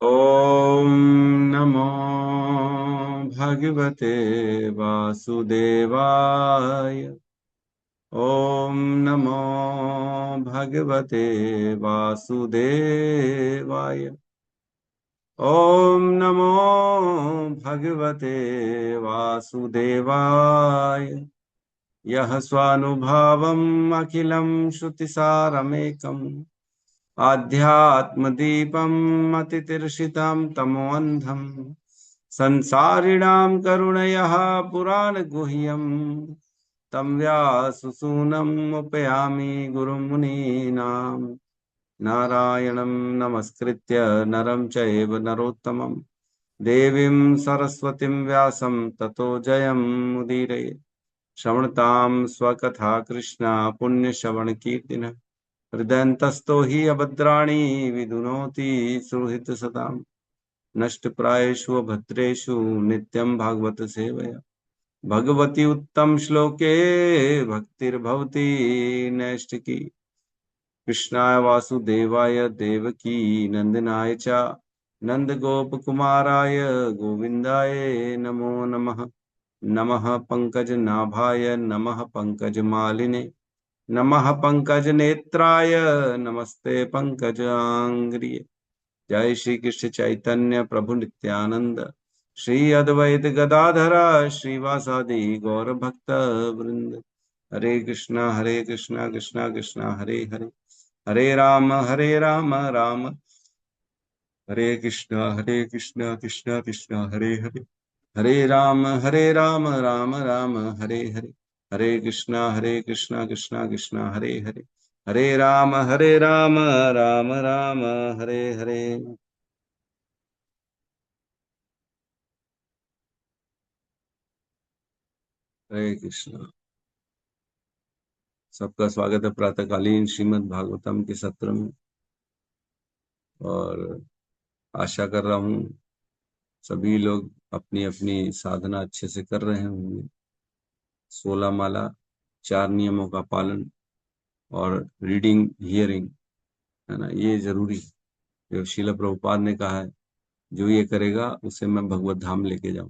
ॐ नमो भगवते वासुदेवाय। ॐ नमो भगवते वासुदेवाय। ॐ नमो भगवते वासुदेवाय। यः स्वानुभावम् अखिलं श्रुतिसारमेकम् आध्यात्मदीपम् अतितिर्षितां तमोऽन्धम् संसारिणां करुणयः पुराणगुह्यम् तं व्याससूनम् उपयामि गुरुमुनीनाम्। नारायणं नमस्कृत्य नरं चैव नरोत्तमं देवीं सरस्वतीं व्यासं ततो जयमुदीरये। श्रवणतां स्वकथा कृष्णा पुण्यश्रवणकीर्तिनः हृदयन्तस्तो हि अभद्राणि विदुनोति सुहृत् सदाम्। नष्टप्रायेषु भद्रेषु नित्यं भागवत सेवया भगवती उत्तम श्लोके भक्तिर्भवति नैष्टिकी। कृष्णाय वासुदेवाय देवकी नंदनाय च नंदगोपकुमाराय गोविन्दाय नमो नमः। नमः पंकजनाभाय नमः पंकजमालिने नमः पंकजनेत्राय नमस्ते पंकजांग्रिये। जय श्री कृष्ण चैतन्य प्रभु नित्यानंद श्री अद्वैत गदाधर श्रीवासादि गौर भक्त वृंद। हरे कृष्णा कृष्णा कृष्णा हरे हरे, हरे राम राम हरे कृष्णा कृष्णा कृष्णा हरे हरे, हरे राम राम राम हरे हरे। हरे कृष्णा कृष्णा कृष्णा हरे हरे, हरे राम राम राम हरे हरे। हरे कृष्णा। सबका स्वागत है प्रातःकालीन श्रीमद् भागवतम के सत्र में। और आशा कर रहा हूँ सभी लोग अपनी अपनी साधना अच्छे से कर रहे होंगे। 16 माला, 4 नियमों का पालन और रीडिंग हियरिंग, है ना, ये जरूरी है। जो श्रील प्रभुपाद ने कहा है, जो ये करेगा उसे मैं भगवत धाम लेके जाऊं।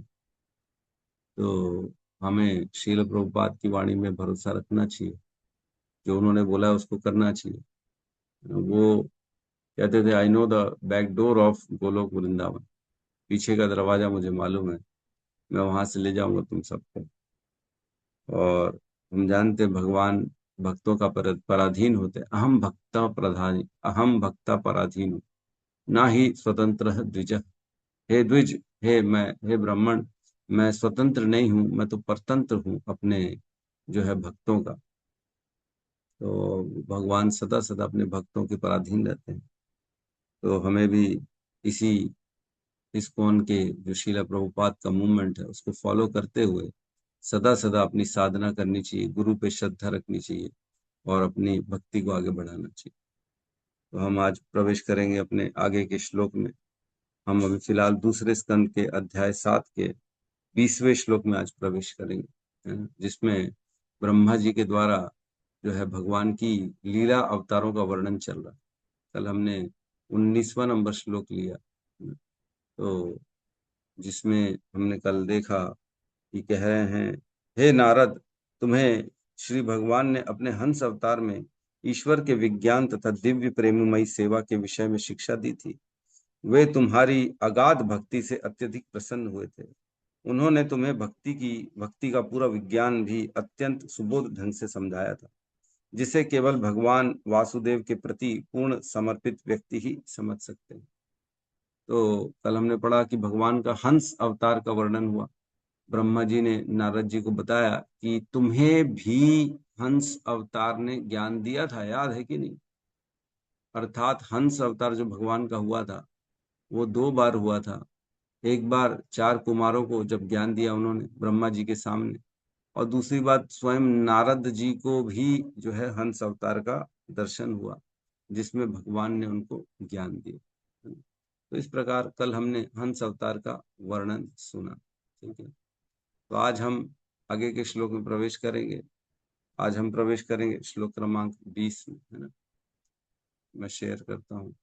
तो हमें श्रील प्रभुपाद की वाणी में भरोसा रखना चाहिए। जो उन्होंने बोला है उसको करना चाहिए। वो कहते थे, I know the back door of Golok Vrindavan. पीछे का दरवाजा मुझे मालूम है, मैं वहां से ले जाऊंगा तुम सबको। और हम जानते हैं भगवान भक्तों का पराधीन होते हैं। अहम भक्ता पराधीन हूँ, ना ही स्वतंत्र है द्विज। हे द्विज, हे ब्राह्मण, मैं स्वतंत्र नहीं हूँ, मैं तो परतंत्र हूँ अपने जो है भक्तों का। तो भगवान सदा सदा अपने भक्तों के पराधीन रहते हैं। तो हमें भी इसी इस्कॉन के जो शीला प्रभुपाद का मूवमेंट है उसको फॉलो करते हुए सदा सदा अपनी साधना करनी चाहिए, गुरु पे श्रद्धा रखनी चाहिए और अपनी भक्ति को आगे बढ़ाना चाहिए। तो हम आज प्रवेश करेंगे अपने आगे के श्लोक में। हम अभी फिलहाल दूसरे स्कंद के अध्याय 7 के 20वें श्लोक में आज प्रवेश करेंगे, है ना, जिसमें ब्रह्मा जी के द्वारा जो है भगवान की लीला अवतारों का वर्णन चल रहा है। कल हमने 19वां नंबर श्लोक लिया, है ना। तो जिसमें हमने कल देखा कि कह रहे हैं, हे नारद, तुम्हें श्री भगवान ने अपने हंस अवतार में ईश्वर के विज्ञान तथा दिव्य प्रेममयी सेवा के विषय में शिक्षा दी थी। वे तुम्हारी अगाध भक्ति से अत्यधिक प्रसन्न हुए थे। उन्होंने तुम्हें भक्ति का पूरा विज्ञान भी अत्यंत सुबोध ढंग से समझाया था, जिसे केवल भगवान वासुदेव के प्रति पूर्ण समर्पित व्यक्ति ही समझ सकते हैं। तो कल हमने पढ़ा कि भगवान का हंस अवतार का वर्णन हुआ। ब्रह्मा जी ने नारद जी को बताया कि तुम्हें भी हंस अवतार ने ज्ञान दिया था, याद है कि नहीं। अर्थात हंस अवतार जो भगवान का हुआ था वो 2 बार हुआ था। एक बार 4 कुमारों को जब ज्ञान दिया उन्होंने ब्रह्मा जी के सामने, और दूसरी बात स्वयं नारद जी को भी जो है हंस अवतार का दर्शन हुआ, जिसमें भगवान ने उनको ज्ञान दिया। तो इस प्रकार कल हमने हंस अवतार का वर्णन सुना। ठीक है, तो आज हम आगे के श्लोक में प्रवेश करेंगे। आज हम प्रवेश करेंगे श्लोक क्रमांक 20 में, है ना। मैं शेयर करता हूँ।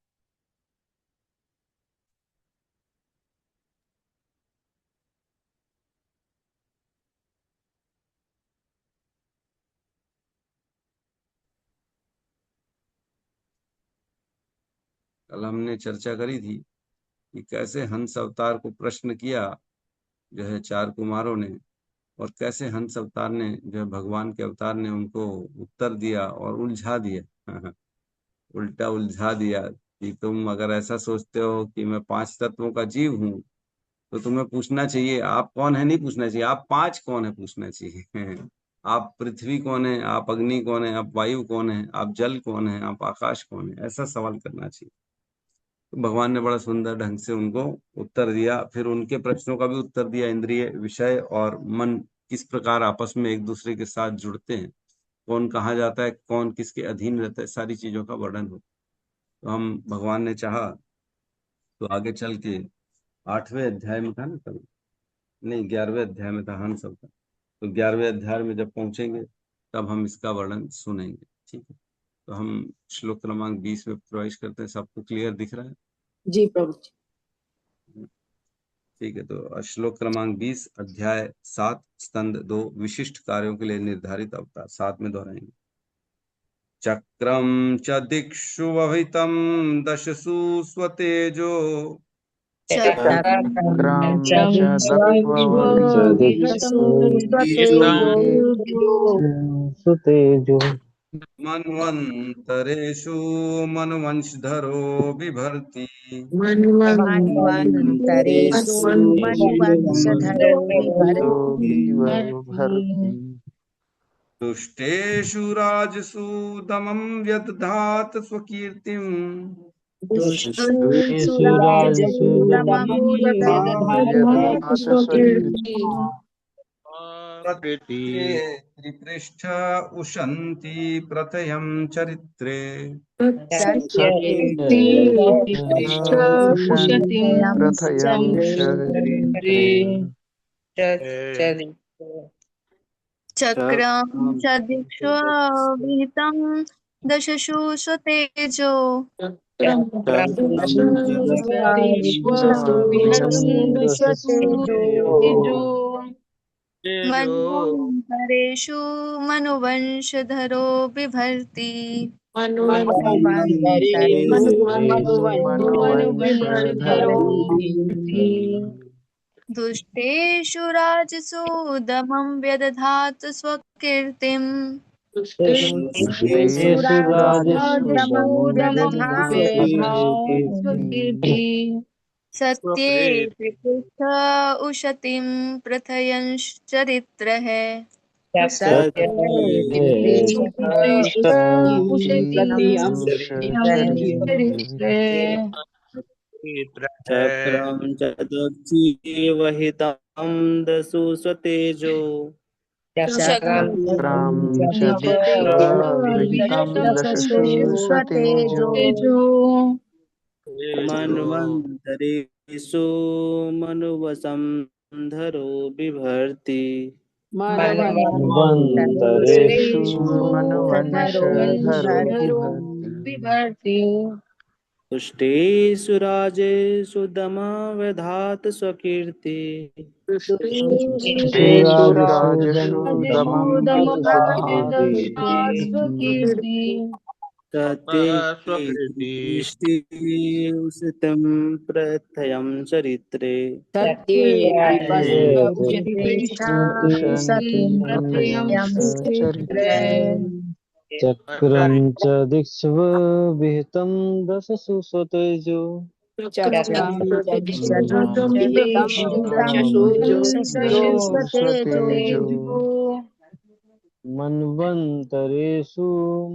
कल हमने चर्चा करी थी कि कैसे हंस अवतार को प्रश्न किया जो है चार कुमारों ने, और कैसे हंस अवतार ने जो है भगवान के अवतार ने उनको उत्तर दिया और उलझा दिया। उल्टा उलझा दिया कि तुम अगर ऐसा सोचते हो कि मैं पांच तत्वों का जीव हूँ, तो तुम्हें पूछना चाहिए आप कौन है, नहीं पूछना चाहिए आप पांच कौन है पूछना चाहिए। आप पृथ्वी कौन है, आप अग्नि कौन है, आप वायु कौन है, आप जल कौन है, आप आकाश कौन है, ऐसा सवाल करना चाहिए। तो भगवान ने बड़ा सुंदर ढंग से उनको उत्तर दिया, फिर उनके प्रश्नों का भी उत्तर दिया। इंद्रिय, विषय और मन किस प्रकार आपस में एक दूसरे के साथ जुड़ते हैं, कौन कहाँ जाता है, कौन किसके अधीन रहता है, सारी चीजों का वर्णन हो। तो हम भगवान ने चाहा तो आगे चल के 8वें अध्याय में था ना कल, नहीं 11वें अध्याय में था हंस अवतार, तो 11वें अध्याय में जब पहुंचेंगे तब हम इसका वर्णन सुनेंगे। ठीक है, तो हम श्लोक क्रमांक 20 में प्रवेश करते हैं। सबको क्लियर दिख रहा है? जी प्रभु जी। ठीक है, तो श्लोक क्रमांक 20, अध्याय 7, स्कंद 2, विशिष्ट कार्यों के लिए निर्धारित अवतार, साथ में दोहराएंगे। चक्रम च दिक्षु वहितं दशसु स्वतेजो चक्रं च विहतम दत्त्वा सुतेजो मन्वन्तरेषु मनुवंशधरो बिभर्ति। मन्वन्तरेषु मनुवंशधरो बिभर्ति दुष्टेषु राजसु दमं व्यदधात् स्वकीर्तिम्। दुष्टेषु राजसु दमं व्यदधात् स्वकीर्तिम् सत्ये त्रिपृष्ठ उशन्ति प्रथयं चरित्रे। सत्येति उशतीं प्रथयं प्रथयं चरित्रे चक्रं च दिक्ष्वाभिहितं दशसु स्वतेजो विहतम दशसूतेजो मन्वन्तरेषु मनुवंशधरो बिभर्ति। मन्वन्तरेषु मनुवंशधरो मनुवंशधरो दुष्टेषु राजसु दमं व्यदधात् स्वकीर्तिम्। दुष्टेषु राजसु दमं व्यदधात् स्वकीर्तिम् सत्ये त्रिपृष्ठ उशतीं प्रथयंश्चरित्रः। चक्रं च दक्षिवहितं दशु स्वतेजो चक्रं च दीप्त्वा विहितं दशसु स्वतेजो मन्वन्तरेषु मनुवसं धरो बिभर्ति। मन्वन्तरेषु मनुवंशधरो बिभर्ति दुष्टेषु राजेषु दमवधात् स्वकीर्ति। दुष्टेषु राजसु दमं व्यदधात् स्वकीर्ति सत्ये उषितं प्रथयं चरित्रे। चक्रं च दिक्ष्व विहितं दशसु स्वतेजो मन्वन्तरेषु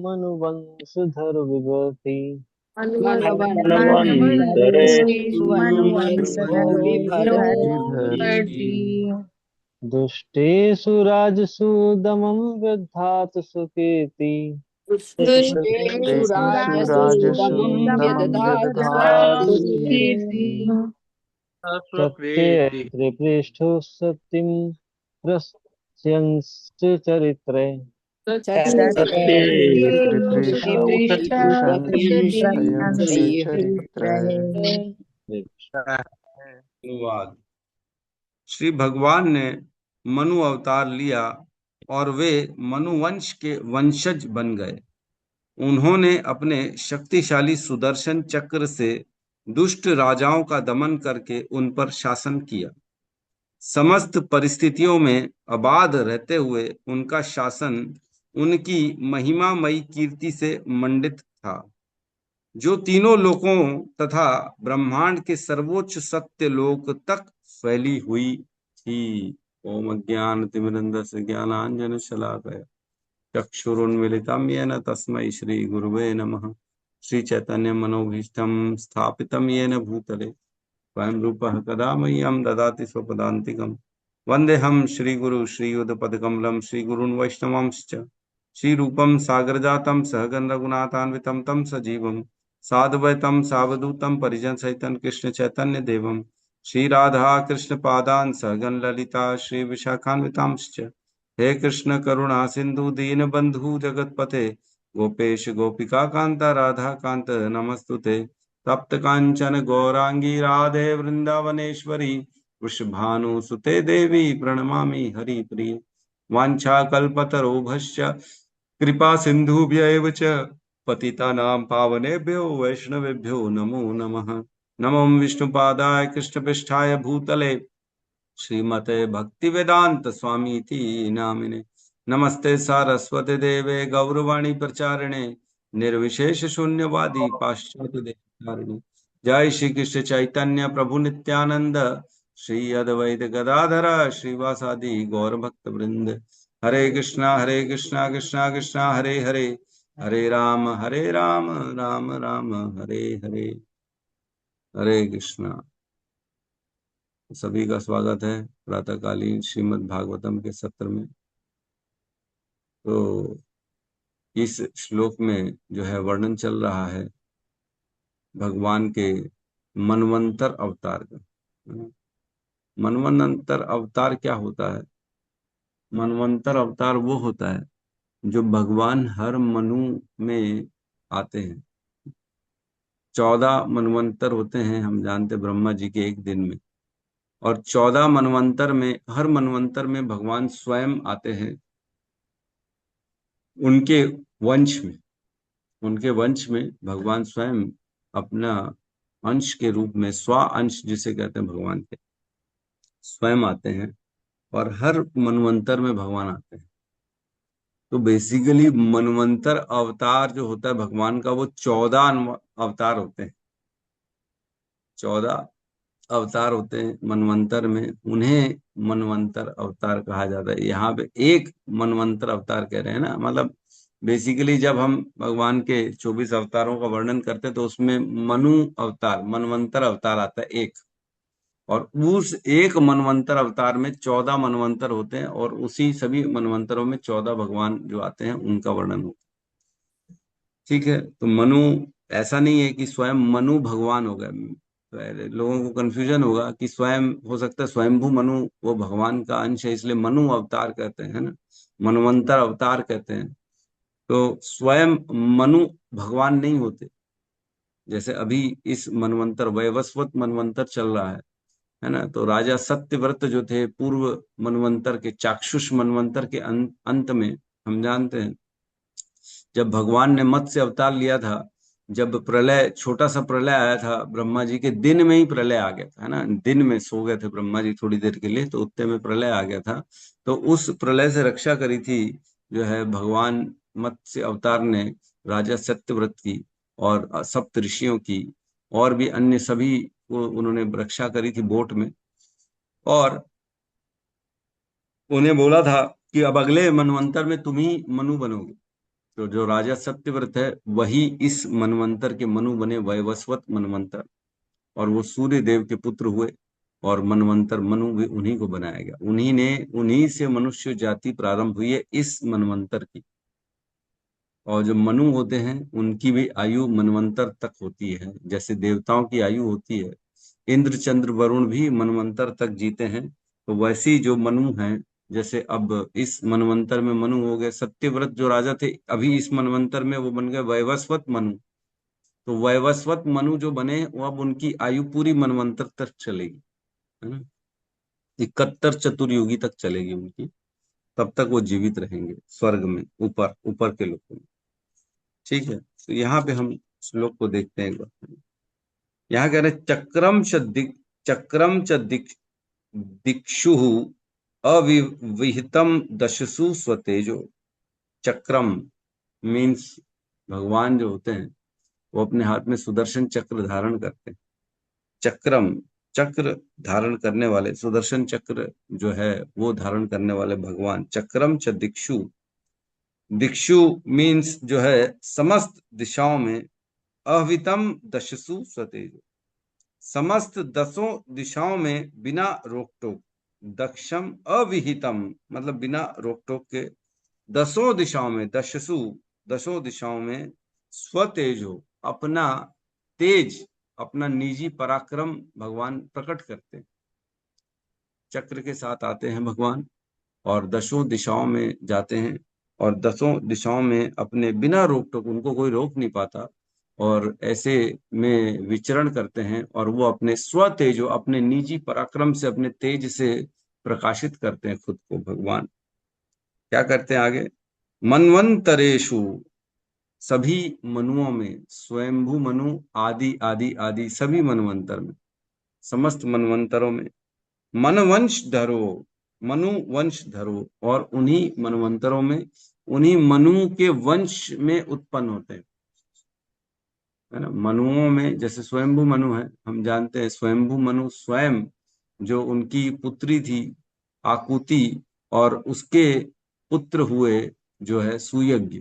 मनुवंशधर विभर्ति दुष्टेषु राजसु दमं व्यधात् सुकीर्ति दुष्टेषु राजसु दमं व्यदधात् स्वकीर्तिम् सत्ये त्रिपृष्ठो सतीं प्रस्यंश्च चरित्रे अनुवाद। श्री भगवान ने मनु अवतार लिया और वे मनुवंश के वंशज बन गए। उन्होंने अपने शक्तिशाली सुदर्शन चक्र से दुष्ट राजाओं का दमन करके उन पर शासन किया। समस्त परिस्थितियों में अबाध रहते हुए उनका शासन उनकी महिमामयी कीर्ति से मंडित था, जो तीनों लोकों तथा ब्रह्मांड के सर्वोच्च सत्य लोक तक फैली हुई थी। ओम अज्ञानतिमिरन्धस्य ज्ञानांजन शलाकया चक्षुरुन्मीलितं येन तस्मै श्री गुरुवे नमः। श्री चैतन्य मनोभीष्टं स्थापितं येन भूतले स्वयं रूपः कदा मह्यं ददाति स्वपदान्तिकम्। वन्देऽहं श्रीगुरु श्रीयुतपदकमलं श्रीगुरून् वैष्णवांश्च श्रीरूपं सागरजातं सहगण रघुनाथान्वितं तं सजीवं साद्वैतं सावधूतं परिजनसहितं कृष्ण चैतन्य देवं श्री राधा कृष्ण पादान् सहगण ललिता श्री विशाखान्वितांश्च। हे कृष्ण करुणा सिंधु दीन बंधु जगतपते गोपेश गोपिका कांता राधा कांत नमस्तुते। तप्त कांचन गौरांगी राधे वृंदावनेश्वरी वृषभानुसुते देवी प्रणमामि हरिप्रिय। वाञ्छाकल्पतरुभ्यश्च कृपा सिन्धुभ्यैव च पतितानां पावनेभ्यो वैष्णवेभ्यो नमो नमः। नमो विष्णुपादाय कृष्णपृष्ठाय भूतले श्रीमते भक्तिवेदांत स्वामी इति नामिने। नमस्ते सारस्वती देवे गौरवाणी प्रचारिणे निर्विशेष शून्यवादी पाश्चात्य देशतारिणे। जय श्री कृष्ण चैतन्य प्रभु नित्यानंद श्री अद्वैत गदाधर श्रीवासादि गौर भक्त वृंद। हरे कृष्णा कृष्णा कृष्णा हरे हरे, हरे राम राम राम हरे हरे। हरे कृष्णा। सभी का स्वागत है प्रातःकालीन श्रीमद् भागवतम के सत्र में। तो इस श्लोक में जो है वर्णन चल रहा है भगवान के मनवंतर अवतार का। मनवंतर अवतार क्या होता है? मनवंतर अवतार वो होता है जो भगवान हर मनु में आते हैं। 14 मनवंतर होते हैं, हम जानते ब्रह्मा जी के एक दिन में, और 14 मनवंतर में हर मनवंतर में भगवान स्वयं आते हैं उनके वंश में भगवान स्वयं अपना अंश के रूप में, स्व अंश जिसे कहते हैं भगवान के, स्वयं आते हैं और हर मनवंतर में भगवान आते हैं। तो बेसिकली मनवंतर अवतार जो होता है भगवान का वो 14 अवतार होते हैं। 14 अवतार होते हैं मनवंतर में, उन्हें मनवंतर अवतार कहा जाता है। यहाँ पे एक मनवंतर अवतार कह रहे हैं ना, मतलब बेसिकली जब हम भगवान के 24 अवतारों का वर्णन करते हैं तो उसमें मनु अवतार, मनवंतर अवतार आता है एक, और उस एक मनवंतर अवतार में 14 मनवंतर होते हैं और उसी सभी मनवंतरों में 14 भगवान जो आते हैं उनका वर्णन होता है। ठीक है, तो मनु ऐसा नहीं है कि स्वयं मनु भगवान हो गए। पहले लोगों को कंफ्यूजन होगा कि स्वयं, हो सकता है स्वयंभू मनु वो भगवान का अंश है इसलिए मनु अवतार कहते हैं ना, मनवंतर अवतार कहते हैं। तो स्वयं मनु भगवान नहीं होते। जैसे अभी इस मनवंतर वैवस्वत मनवंतर चल रहा है ना, तो राजा सत्यव्रत जो थे पूर्व मनवंतर के, चाक्षुष मनवंतर के अंत में, हम जानते हैं जब भगवान ने मत्स्य अवतार लिया था, जब प्रलय, छोटा सा प्रलय आया था, ब्रह्मा जी के दिन में ही प्रलय आ गया था, है ना, दिन में सो गए थे ब्रह्मा जी थोड़ी देर के लिए, तो उतने में प्रलय आ गया था। तो उस प्रलय से रक्षा करी थी जो है भगवान मत्स्य अवतार ने, राजा सत्यव्रत की और सप्त ऋषियों की और भी अन्य सभी को उन्होंने रक्षा करी थी बोट में, और उन्हें बोला था कि अब अगले मनवंतर में तुम ही मनु बनोगे। तो जो राजा सत्यव्रत है वही इस मनवंतर के मनु बने, वैवस्वत मनवंतर, और वो सूर्य देव के पुत्र हुए और मनवंतर मनु भी उन्हीं को बनाया गया। उन्हीं से मनुष्य जाति प्रारंभ हुई है इस मनवंतर की। और जो मनु होते हैं उनकी भी आयु मनवंतर तक होती है, जैसे देवताओं की आयु होती है। इंद्र चंद्र वरुण भी मनवंतर तक जीते हैं, तो वैसी जो मनु हैं, जैसे अब इस मनवंतर में मनु हो गए, सत्यव्रत जो राजा थे अभी इस मनवंतर में वो बन गए वैवस्वत मनु। तो वैवस्वत मनु जो बने वो अब उनकी आयु पूरी मनवंतर तक चलेगी, है ना, 71 चतुर्युगी तक चलेगी उनकी, तब तक वो जीवित रहेंगे स्वर्ग में, ऊपर ऊपर के लोगों में। ठीक है, तो यहाँ पे हम श्लोक को देखते हैं एक बार। यहाँ कह रहे चक्रम च दिक्षु अविहितम दशसु स्वतेजो। चक्रम मीन्स भगवान जो होते हैं वो अपने हाथ में सुदर्शन चक्र धारण करते हैं। चक्रम, चक्र धारण करने वाले, सुदर्शन चक्र जो है वो धारण करने वाले भगवान। चक्रम च दिक्षु, दिक्षु मीन्स जो है समस्त दिशाओं में, अवितम दशसु स्वतेजो, समस्त दसों दिशाओं में बिना रोक टोक, दक्षम अविहितम मतलब बिना रोक टोक के, दसों दिशाओं में, दशसु दसों दिशाओं में, स्वतेज हो अपना तेज, अपना निजी पराक्रम भगवान प्रकट करते हैं। चक्र के साथ आते हैं भगवान और दसों दिशाओं में जाते हैं और दसों दिशाओं में अपने बिना रोक टोक, उनको कोई रोक नहीं पाता, और ऐसे में विचरण करते हैं और वो अपने स्व तेजो, अपने निजी पराक्रम से, अपने तेज से प्रकाशित करते हैं खुद को भगवान। क्या करते हैं आगे? मनवंतरेषु, सभी मनुओं में, स्वयंभू मनु आदि आदि आदि सभी मनवंतर में, समस्त मनवंतरों में, मनवंश धरो, मनु वंश धरो, और उन्हीं मनवंतरों में, उन्हीं मनु के वंश में उत्पन्न होते हैं, है ना। मनुओं में जैसे स्वयंभू मनु है, हम जानते हैं स्वयंभू मनु स्वयं जो उनकी पुत्री थी आकुति, और उसके पुत्र हुए जो है सुयज्ञ।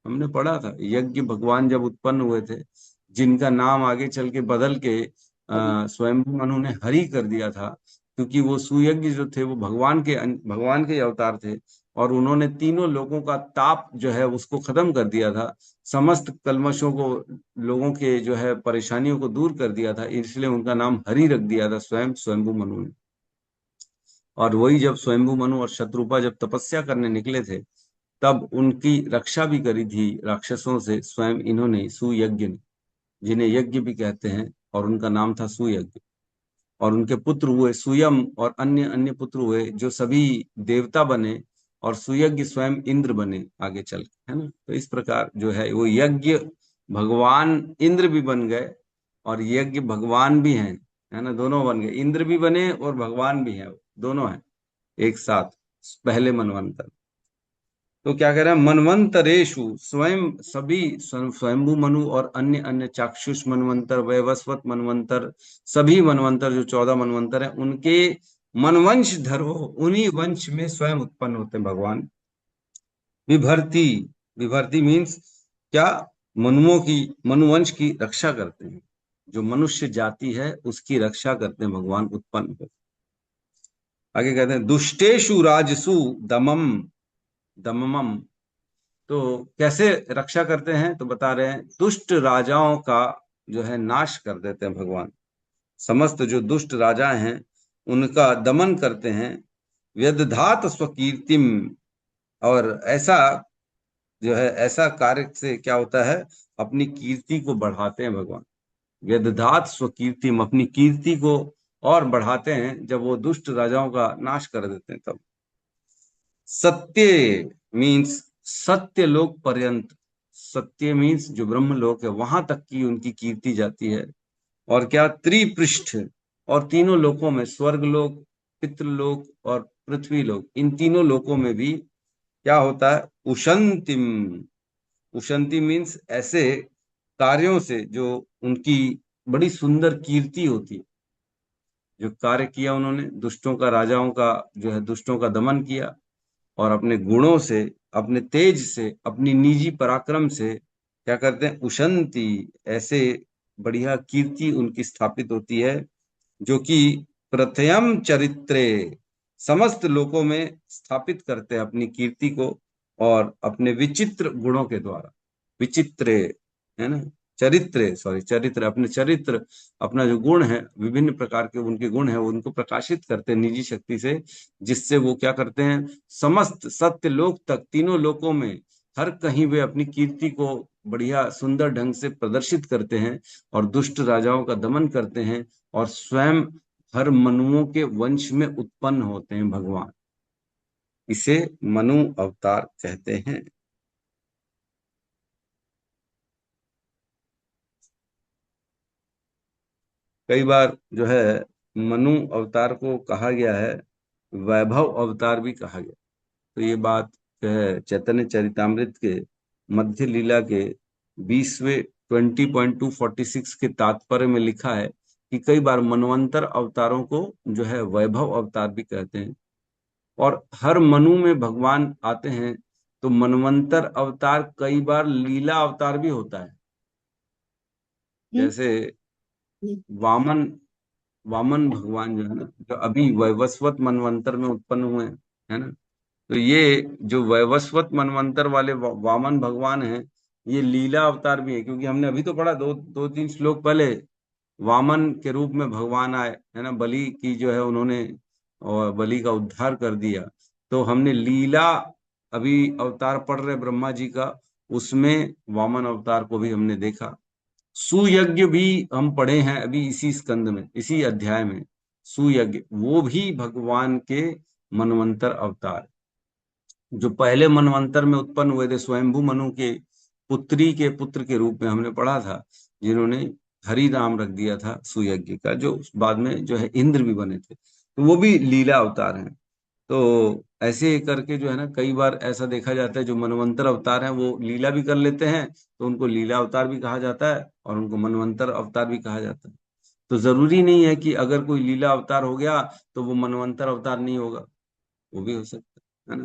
हमने पढ़ा था यज्ञ भगवान जब उत्पन्न हुए थे, जिनका नाम आगे चल के बदल के स्वयंभू मनु ने हरि कर दिया था, क्योंकि वो सुयज्ञ जो थे वो भगवान के अवतार थे, और उन्होंने तीनों लोगों का ताप जो है उसको खत्म कर दिया था, समस्त कल्मशों को, लोगों के जो है परेशानियों को दूर कर दिया था, इसलिए उनका नाम हरि रख दिया था स्वयं स्वयंभू मनु ने। और वही जब स्वयंभू मनु और शत्रुपा जब तपस्या करने निकले थे, तब उनकी रक्षा भी करी थी राक्षसों से स्वयं इन्होंने, सुयज्ञ ने, जिन्हें यज्ञ भी कहते हैं, और उनका नाम था सुयज्ञ। और उनके पुत्र हुए सुयम और अन्य अन्य पुत्र हुए जो सभी देवता बने, और सुयज्ञ स्वयं इंद्र बने आगे चल के, है ना। तो इस प्रकार जो है वो यज्ञ भगवान इंद्र भी बन गए और यज्ञ भगवान भी हैं, है ना, दोनों बन गए, इंद्र भी बने और भगवान भी हैं, दोनों हैं एक साथ पहले मनवंतर। तो क्या कह रहे हैं? मनवंतरेशु, स्वयं सभी स्वयंभू मनु और अन्य अन्य चाक्षुष मनवंतर, वैवस्वत मनवंतर, सभी मनवंतर जो 14 मनवंतर हैं, उनके मनवंश धरो, उन्हीं वंश में स्वयं उत्पन्न होते हैं भगवान। विभर्ती, विभर्ती मीन्स क्या? मनुओं की, मनुवंश की रक्षा करते हैं, जो मनुष्य जाति है उसकी रक्षा करते हैं भगवान उत्पन्न होते। आगे कहते हैं दुष्टेषु राजसु दमम दममम, तो कैसे रक्षा करते हैं? तो बता रहे हैं दुष्ट राजाओं का जो है नाश कर देते हैं भगवान, समस्त जो दुष्ट राजा हैं उनका दमन करते हैं। व्यदधात स्वकीर्तिम, और ऐसा जो है, ऐसा कार्य से क्या होता है? अपनी कीर्ति को बढ़ाते हैं भगवान। व्यदधात स्वकीर्तिम, अपनी कीर्ति को और बढ़ाते हैं जब वो दुष्ट राजाओं का नाश कर देते हैं तब। सत्य मीन्स सत्य लोक पर्यंत, सत्य मीन्स जो ब्रह्म लोक है वहां तक की उनकी कीर्ति जाती है। और क्या? त्रिपृष्ठ, और तीनों लोकों में, स्वर्ग लोक, पितृलोक और पृथ्वी लोक, इन तीनों लोकों में भी क्या होता है? उशंतिम, उशंति मीन्स ऐसे कार्यों से जो उनकी बड़ी सुंदर कीर्ति होती है, जो कार्य किया उन्होंने, दुष्टों का, राजाओं का जो है दुष्टों का दमन किया, और अपने गुणों से, अपने तेज से, अपनी निजी पराक्रम से क्या करते हैं? उशंति, ऐसे बढ़िया कीर्ति उनकी स्थापित होती है, जो कि प्रथयम चरित्रे, समस्त लोकों में स्थापित करते हैं अपनी कीर्ति को, और अपने विचित्र गुणों के द्वारा, विचित्रे, है ना, चरित्र, सॉरी चरित्र, अपने चरित्र, अपना जो गुण है, विभिन्न प्रकार के उनके गुण है, उनको प्रकाशित करते हैं निजी शक्ति से, जिससे वो क्या करते हैं? समस्त सत्य लोक तक, तीनों लोकों में, हर कहीं वे अपनी कीर्ति को बढ़िया सुंदर ढंग से प्रदर्शित करते हैं, और दुष्ट राजाओं का दमन करते हैं, और स्वयं हर मनुओं के वंश में उत्पन्न होते हैं भगवान। इसे मनु अवतार कहते हैं। कई बार जो है मनु अवतार को कहा गया है, वैभव अवतार भी कहा गया। तो ये बात जो है चैतन्य चरितामृत के मध्य लीला के 20वें 20.246 के तात्पर्य में लिखा है कि कई बार मनवंतर अवतारों को जो है वैभव अवतार भी कहते हैं। और हर मनु में भगवान आते हैं, तो मनवंतर अवतार कई बार लीला अवतार भी होता है। जैसे वामन वामन भगवान जो है ना, जो अभी वैवस्वत मनवंतर में उत्पन्न हुए हैं, है ना। तो ये जो वैवस्वत मनवंतर वाले वामन भगवान हैं, ये लीला अवतार भी है, क्योंकि हमने अभी तो पढ़ा दो दो तीन श्लोक पहले, वामन के रूप में भगवान आए, है ना, बलि की जो है उन्होंने और बलि का उद्धार कर दिया। तो हमने लीला अभी अवतार पढ़ रहे ब्रह्मा जी का, उसमें वामन अवतार को भी हमने देखा। सुयज्ञ भी हम पढ़े हैं अभी इसी स्कंद में, इसी अध्याय में। सुयज्ञ वो भी भगवान के मनवंतर अवतार, जो पहले मनवंतर में उत्पन्न हुए थे, स्वयंभू मनु के पुत्री के पुत्र के रूप में हमने पढ़ा था, जिन्होंने हरि नाम रख दिया था सुयज्ञ का, जो बाद में जो है इंद्र भी बने थे। तो वो भी लीला अवतार हैं। तो ऐसे करके जो है ना, कई बार ऐसा देखा जाता है जो मनवंतर अवतार हैं वो लीला भी कर लेते हैं, तो उनको लीला अवतार भी कहा जाता है और उनको मनवंतर अवतार भी कहा जाता है। तो जरूरी नहीं है कि अगर कोई लीला अवतार हो गया तो वो मनवंतर अवतार नहीं होगा, वो भी हो सकता है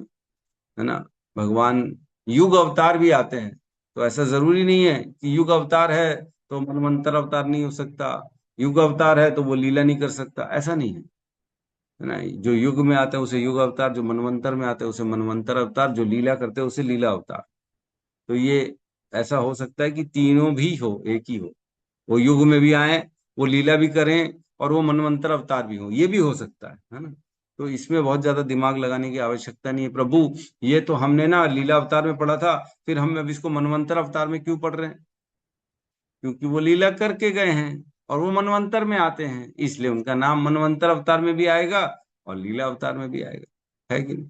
ना। भगवान युग अवतार भी आते हैं, तो ऐसा जरूरी नहीं है कि युग अवतार है तो मनवंतर अवतार नहीं हो सकता, युग अवतार है तो वो लीला नहीं कर सकता, ऐसा नहीं है ना। जो युग में आते हैं उसे युग अवतार, जो मनवंतर में आते हैं उसे मनवंतर अवतार, जो लीला करते हैं उसे लीला अवतार। तो ये ऐसा हो सकता है कि तीनों भी हो, एक ही हो, वो युग में भी आए, वो लीला भी करें, और वो मनवंतर अवतार भी हो, ये भी हो सकता है ना। तो इसमें बहुत ज्यादा दिमाग लगाने की आवश्यकता नहीं है। प्रभु ये तो हमने ना लीला अवतार में पढ़ा था, फिर हम अब इसको मनवंतर अवतार में क्यों पढ़ रहे हैं? क्योंकि वो लीला करके गए हैं और वो मनवंतर में आते हैं, इसलिए उनका नाम मनवंतर अवतार में भी आएगा और लीला अवतार में भी आएगा, है कि नहीं।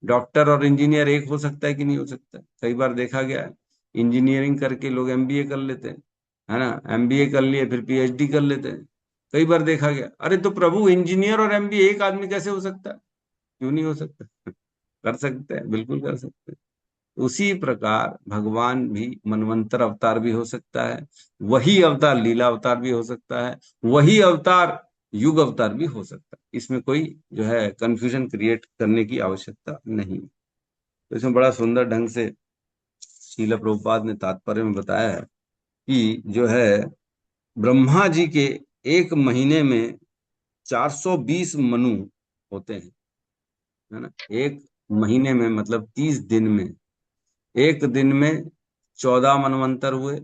डॉक्टर और इंजीनियर एक हो सकता है कि नहीं हो सकता? कई बार देखा गया है, इंजीनियरिंग करके लोग एमबीए कर लेते हैं, है ना, एमबीए कर लिए फिर पीएचडी कर लेते हैं। कई बार देखा गया, अरे तो प्रभु इंजीनियर और एमबीए एक आदमी कैसे हो सकता है? क्यों नहीं हो सकता? कर सकते हैं, बिल्कुल कर सकते हैं। उसी प्रकार भगवान भी मनवंतर अवतार भी हो सकता है, वही अवतार लीला अवतार भी हो सकता है, वही अवतार युग अवतार भी हो सकता है। इसमें कोई जो है कंफ्यूजन क्रिएट करने की आवश्यकता नहीं। तो इसमें बड़ा सुंदर ढंग से श्रील प्रभुपाद ने तात्पर्य में बताया है कि जो है ब्रह्मा जी के एक महीने में 420 मनु होते हैं, है ना। एक महीने में मतलब 30 दिन में, एक दिन में 14 मनवंतर हुए,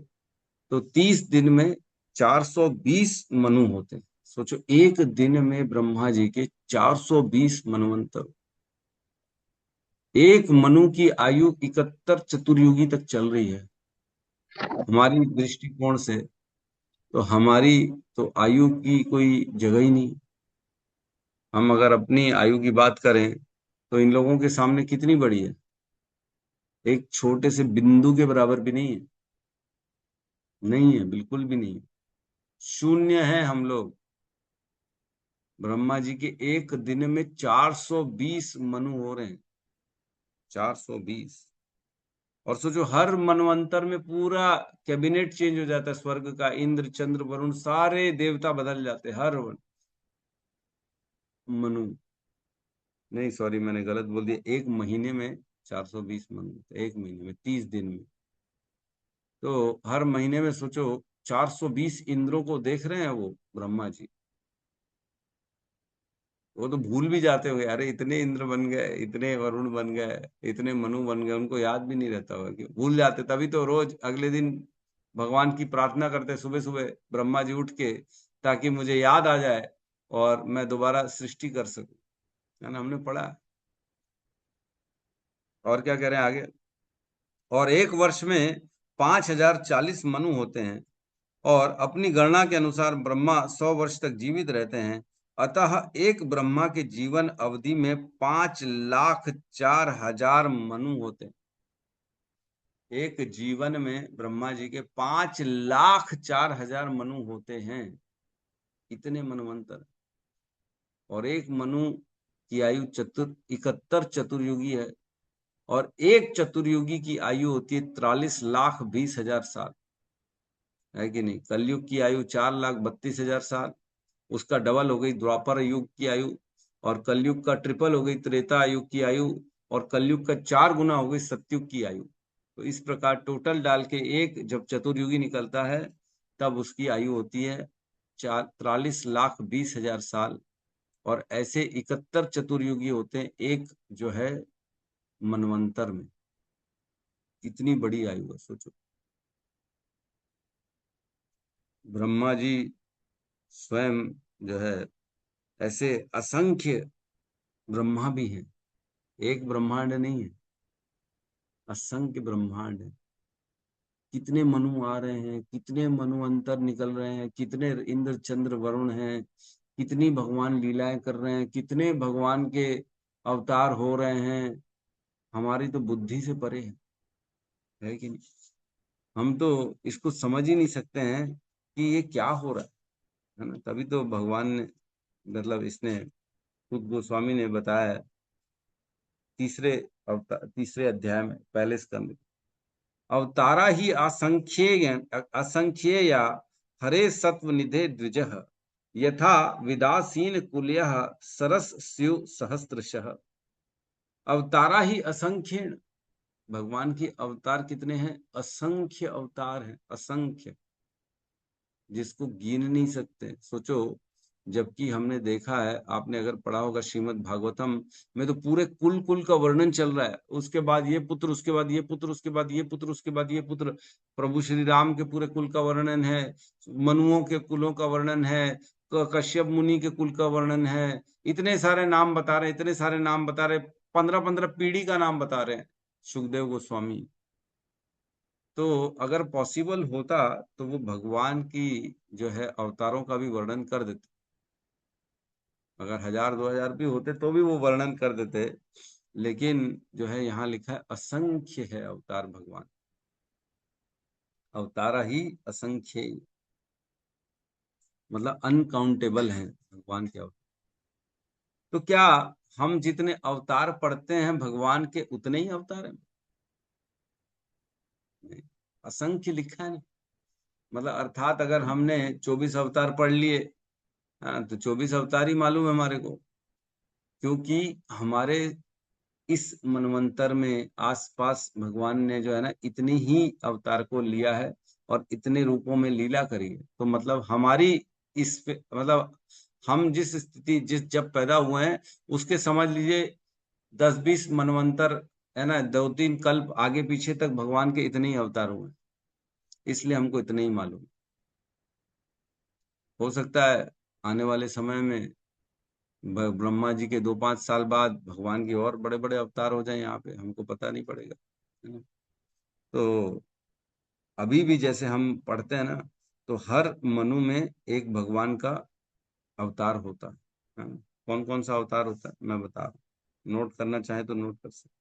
तो 30 दिन में 420 मनु होते हैं। सोचो एक दिन में ब्रह्मा जी के 420 मनवंतर। एक मनु की आयु 71 चतुर्युगी तक चल रही है। हमारी दृष्टिकोण से तो हमारी तो आयु की कोई जगह ही नहीं। हम अगर अपनी आयु की बात करें तो इन लोगों के सामने कितनी बड़ी है, एक छोटे से बिंदु के बराबर भी नहीं है, नहीं है, बिल्कुल भी नहीं है, शून्य है हम लोग। ब्रह्मा जी के एक दिन में 420 मनु हो रहे हैं, 420। और सोचो हर मनवंतर में पूरा कैबिनेट चेंज हो जाता है, स्वर्ग का इंद्र चंद्र वरुण सारे देवता बदल जाते हैं हर मनु, नहीं सॉरी मैंने गलत बोल दिया, एक महीने में 420 मनु, एक महीने में 30 दिन में। तो हर महीने में सोचो 420 इंद्रों को देख रहे हैं वो ब्रह्मा जी। वो तो भूल भी जाते होंगे, अरे इतने इंद्र बन गए, इतने वरुण बन गए, इतने मनु बन गए, उनको याद भी नहीं रहता होगा, कि भूल जाते। तभी तो रोज अगले दिन भगवान की प्रार्थना करते सुबह सुबह ब्रह्मा जी उठ के, ताकि मुझे याद आ जाए और मैं दोबारा सृष्टि कर सकूं, है ना, हमने पढ़ा। और क्या कह रहे हैं आगे, और एक वर्ष में 5040 मनु होते हैं, और अपनी गणना के अनुसार ब्रह्मा 100 वर्ष तक जीवित रहते हैं। अतः एक ब्रह्मा के जीवन अवधि में 5,04,000 मनु होते हैं। एक जीवन में ब्रह्मा जी के 5,04,000 मनु होते हैं। इतने मनवंतर, और एक मनु की आयु 71 चतुर्युगी है, और एक चतुर्युगी की आयु होती है 43,20,000 साल, है कि नहीं। कलयुग की आयु 4,32,000 साल, उसका डबल हो गई द्वापर युग की आयु, और कलयुग का ट्रिपल हो गई त्रेता युग की आयु, और कलयुग का 4 गुना हो गई सतयुग की आयु। तो इस प्रकार टोटल डाल के एक जब चतुर्युगी निकलता है तब उसकी आयु होती है 43,20,000 साल, और ऐसे 71 चतुर्युगी होते हैं एक जो है मनवंतर में। कितनी बड़ी आयु है, सोचो। ब्रह्मा जी स्वयं जो है ऐसे असंख्य ब्रह्मा भी हैं, एक ब्रह्मांड नहीं है, असंख्य ब्रह्मांड है। कितने मनु आ रहे हैं, कितने मनुअंतर निकल रहे हैं, कितने इंद्र चंद्र वरुण हैं, कितनी भगवान लीलाएं कर रहे हैं, कितने भगवान के अवतार हो रहे हैं, हमारी तो बुद्धि से परे है कि नहीं। हम तो इसको समझ ही नहीं सकते हैं कि ये क्या हो रहा है ना। तभी तो भगवान ने, मतलब इसने खुद गोस्वामी ने बताया है तीसरे अध्याय में पहले स्कंद, अवतारा ही असंख्ये या हरे सत्व निधे द्विजः यथा विदासीन कुल्यः सरस स्यु सहस्त्रशः। अवतारा ही असंख्य, भगवान के अवतार कितने हैं, असंख्य अवतार हैं, असंख्य, जिसको गिन नहीं सकते। सोचो, जबकि हमने देखा है, आपने अगर पढ़ा होगा श्रीमद् भागवतम में, तो पूरे कुल का वर्णन चल रहा है। उसके बाद ये पुत्र, उसके बाद ये पुत्र, उसके बाद ये पुत्र, उसके बाद ये पुत्र, प्रभु श्री राम के पूरे कुल का वर्णन है, मनुओं के कुलों का वर्णन है, कश्यप मुनि के कुल का वर्णन है। इतने सारे नाम बता रहे, इतने सारे नाम बता रहे, 15-15 पीढ़ी का नाम बता रहे हैं सुखदेव गोस्वामी। तो अगर पॉसिबल होता तो वो भगवान की जो है अवतारों का भी वर्णन कर देते। अगर 1000-2000 भी होते तो भी वो वर्णन कर देते, लेकिन जो है यहाँ लिखा है असंख्य है अवतार भगवान, अवतारा ही असंख्य, मतलब अनकाउंटेबल है भगवान के अवतार। तो क्या हम जितने अवतार पढ़ते हैं भगवान के उतने ही अवतार हैं? नहीं, असंख्य लिखा है ना। मतलब अर्थात अगर हमने 24 अवतार पढ़ लिए, हाँ, तो 24 अवतार ही मालूम है हमारे को, क्योंकि हमारे इस मनवंतर में आसपास भगवान ने जो है ना इतने ही अवतार को लिया है और इतने रूपों में लीला करी है। तो मतलब हमारी इस पे, मतलब हम जिस स्थिति जब पैदा हुए हैं उसके समझ लीजिए 10-20 मनवंतर, है ना, 2-3 कल्प आगे पीछे तक भगवान के इतने ही अवतार हुए हैं, इसलिए हमको इतने ही मालूम। हो सकता है आने वाले समय में ब्रह्मा जी के 2-5 साल बाद भगवान के और बड़े बड़े अवतार हो जाए यहाँ पे, हमको पता नहीं पड़ेगा, है ना। तो अभी भी जैसे हम पढ़ते हैं ना, तो हर मनु में एक भगवान का अवतार होता है ना। कौन कौन सा अवतार होता है मैं बता रहा हूँ, नोट करना चाहे तो नोट कर सकते।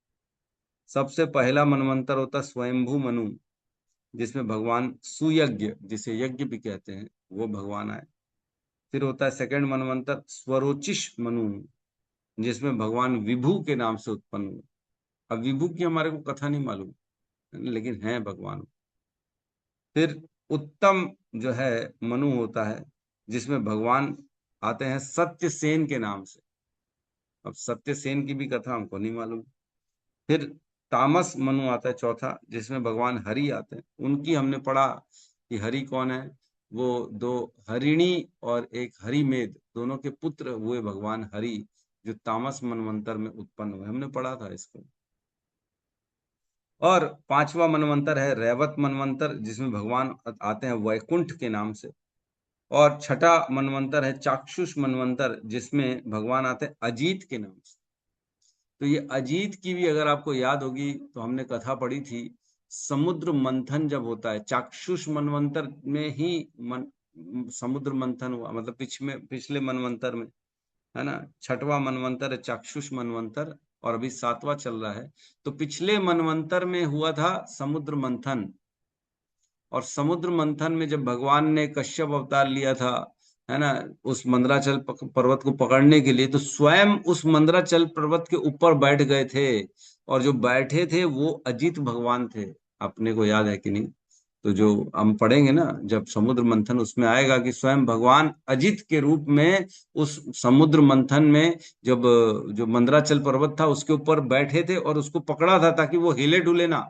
सबसे पहला मनवंतर होता है स्वयंभू मनु, जिसमें भगवान सुयज्ञ, जिसे यज्ञ भी कहते हैं, वो भगवान आए। फिर होता है सेकंड मनवंतर स्वरोचिष मनु, जिसमें भगवान विभु के नाम से उत्पन्न हुए। अब विभु की हमारे को कथा नहीं मालूम, लेकिन है भगवान। फिर उत्तम जो है मनु होता है, जिसमें भगवान आते हैं सत्यसेन के नाम से। अब सत्यसेन की भी कथा हमको नहीं मालूम। फिर तामस मनु आता है चौथा, जिसमें भगवान हरि आते हैं। उनकी हमने पढ़ा कि हरि कौन है, वो 2 हरिणी और एक हरिमेध, दोनों के पुत्र हुए भगवान हरि, जो तामस मनवंतर में उत्पन्न हुए, हमने पढ़ा था इसको। और 5वां मनवंतर है रैवत मनवंतर, जिसमें भगवान आते हैं वैकुंठ के नाम से। और 6ठा मनवंतर है चाक्षुष मनवंतर, जिसमें भगवान आते हैं अजीत के नाम से। तो ये अजीत की भी अगर आपको याद होगी तो हमने कथा पढ़ी थी, समुद्र मंथन जब होता है, चाक्षुष मनवंतर में ही समुद्र मंथन हुआ, मतलब पिछले मनवंतर में, है ना। 6वां मनवंतर है चाक्षुष मनवंतर, और अभी 7वां चल रहा है। तो पिछले मनवंतर में हुआ था समुद्र मंथन, और समुद्र मंथन में जब भगवान ने कश्यप अवतार लिया था, है ना, उस मंदराचल पर्वत को पकड़ने के लिए, तो स्वयं उस मंदराचल पर्वत के ऊपर बैठ गए थे। और जो बैठे थे वो अजित भगवान थे। अपने को याद है कि नहीं? तो जो हम पढ़ेंगे ना जब समुद्र मंथन, उसमें आएगा कि स्वयं भगवान अजित के रूप में उस समुद्र मंथन में, जब जो मंदराचल पर्वत था उसके ऊपर बैठे थे और उसको पकड़ा था ताकि वो हिले डुले ना।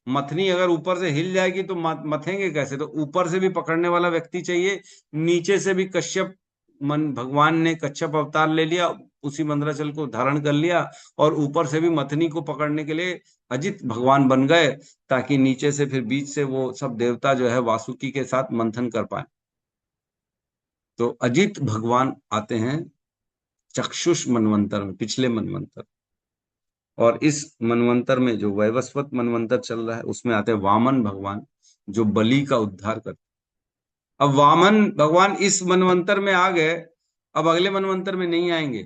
मथनी अगर ऊपर से हिल जाएगी तो मथेंगे कैसे? तो ऊपर से भी पकड़ने वाला व्यक्ति चाहिए, नीचे से भी। कश्यप मन भगवान ने कच्छप अवतार ले लिया, उसी मंदराचल को धारण कर लिया, और ऊपर से भी मथनी को पकड़ने के लिए अजित भगवान बन गए, ताकि नीचे से फिर बीच से वो सब देवता जो है वासुकी के साथ मंथन कर पाए। तो अजित भगवान आते हैं चक्षुष मनवंतर में, पिछले मनवंतर। और इस मनवंतर में जो वैवस्वत मनवंतर चल रहा है उसमें आते हैं वामन भगवान, जो बलि का उद्धार करते। अब वामन भगवान इस मनवंतर में आ गए, अब अगले मनवंतर में नहीं आएंगे।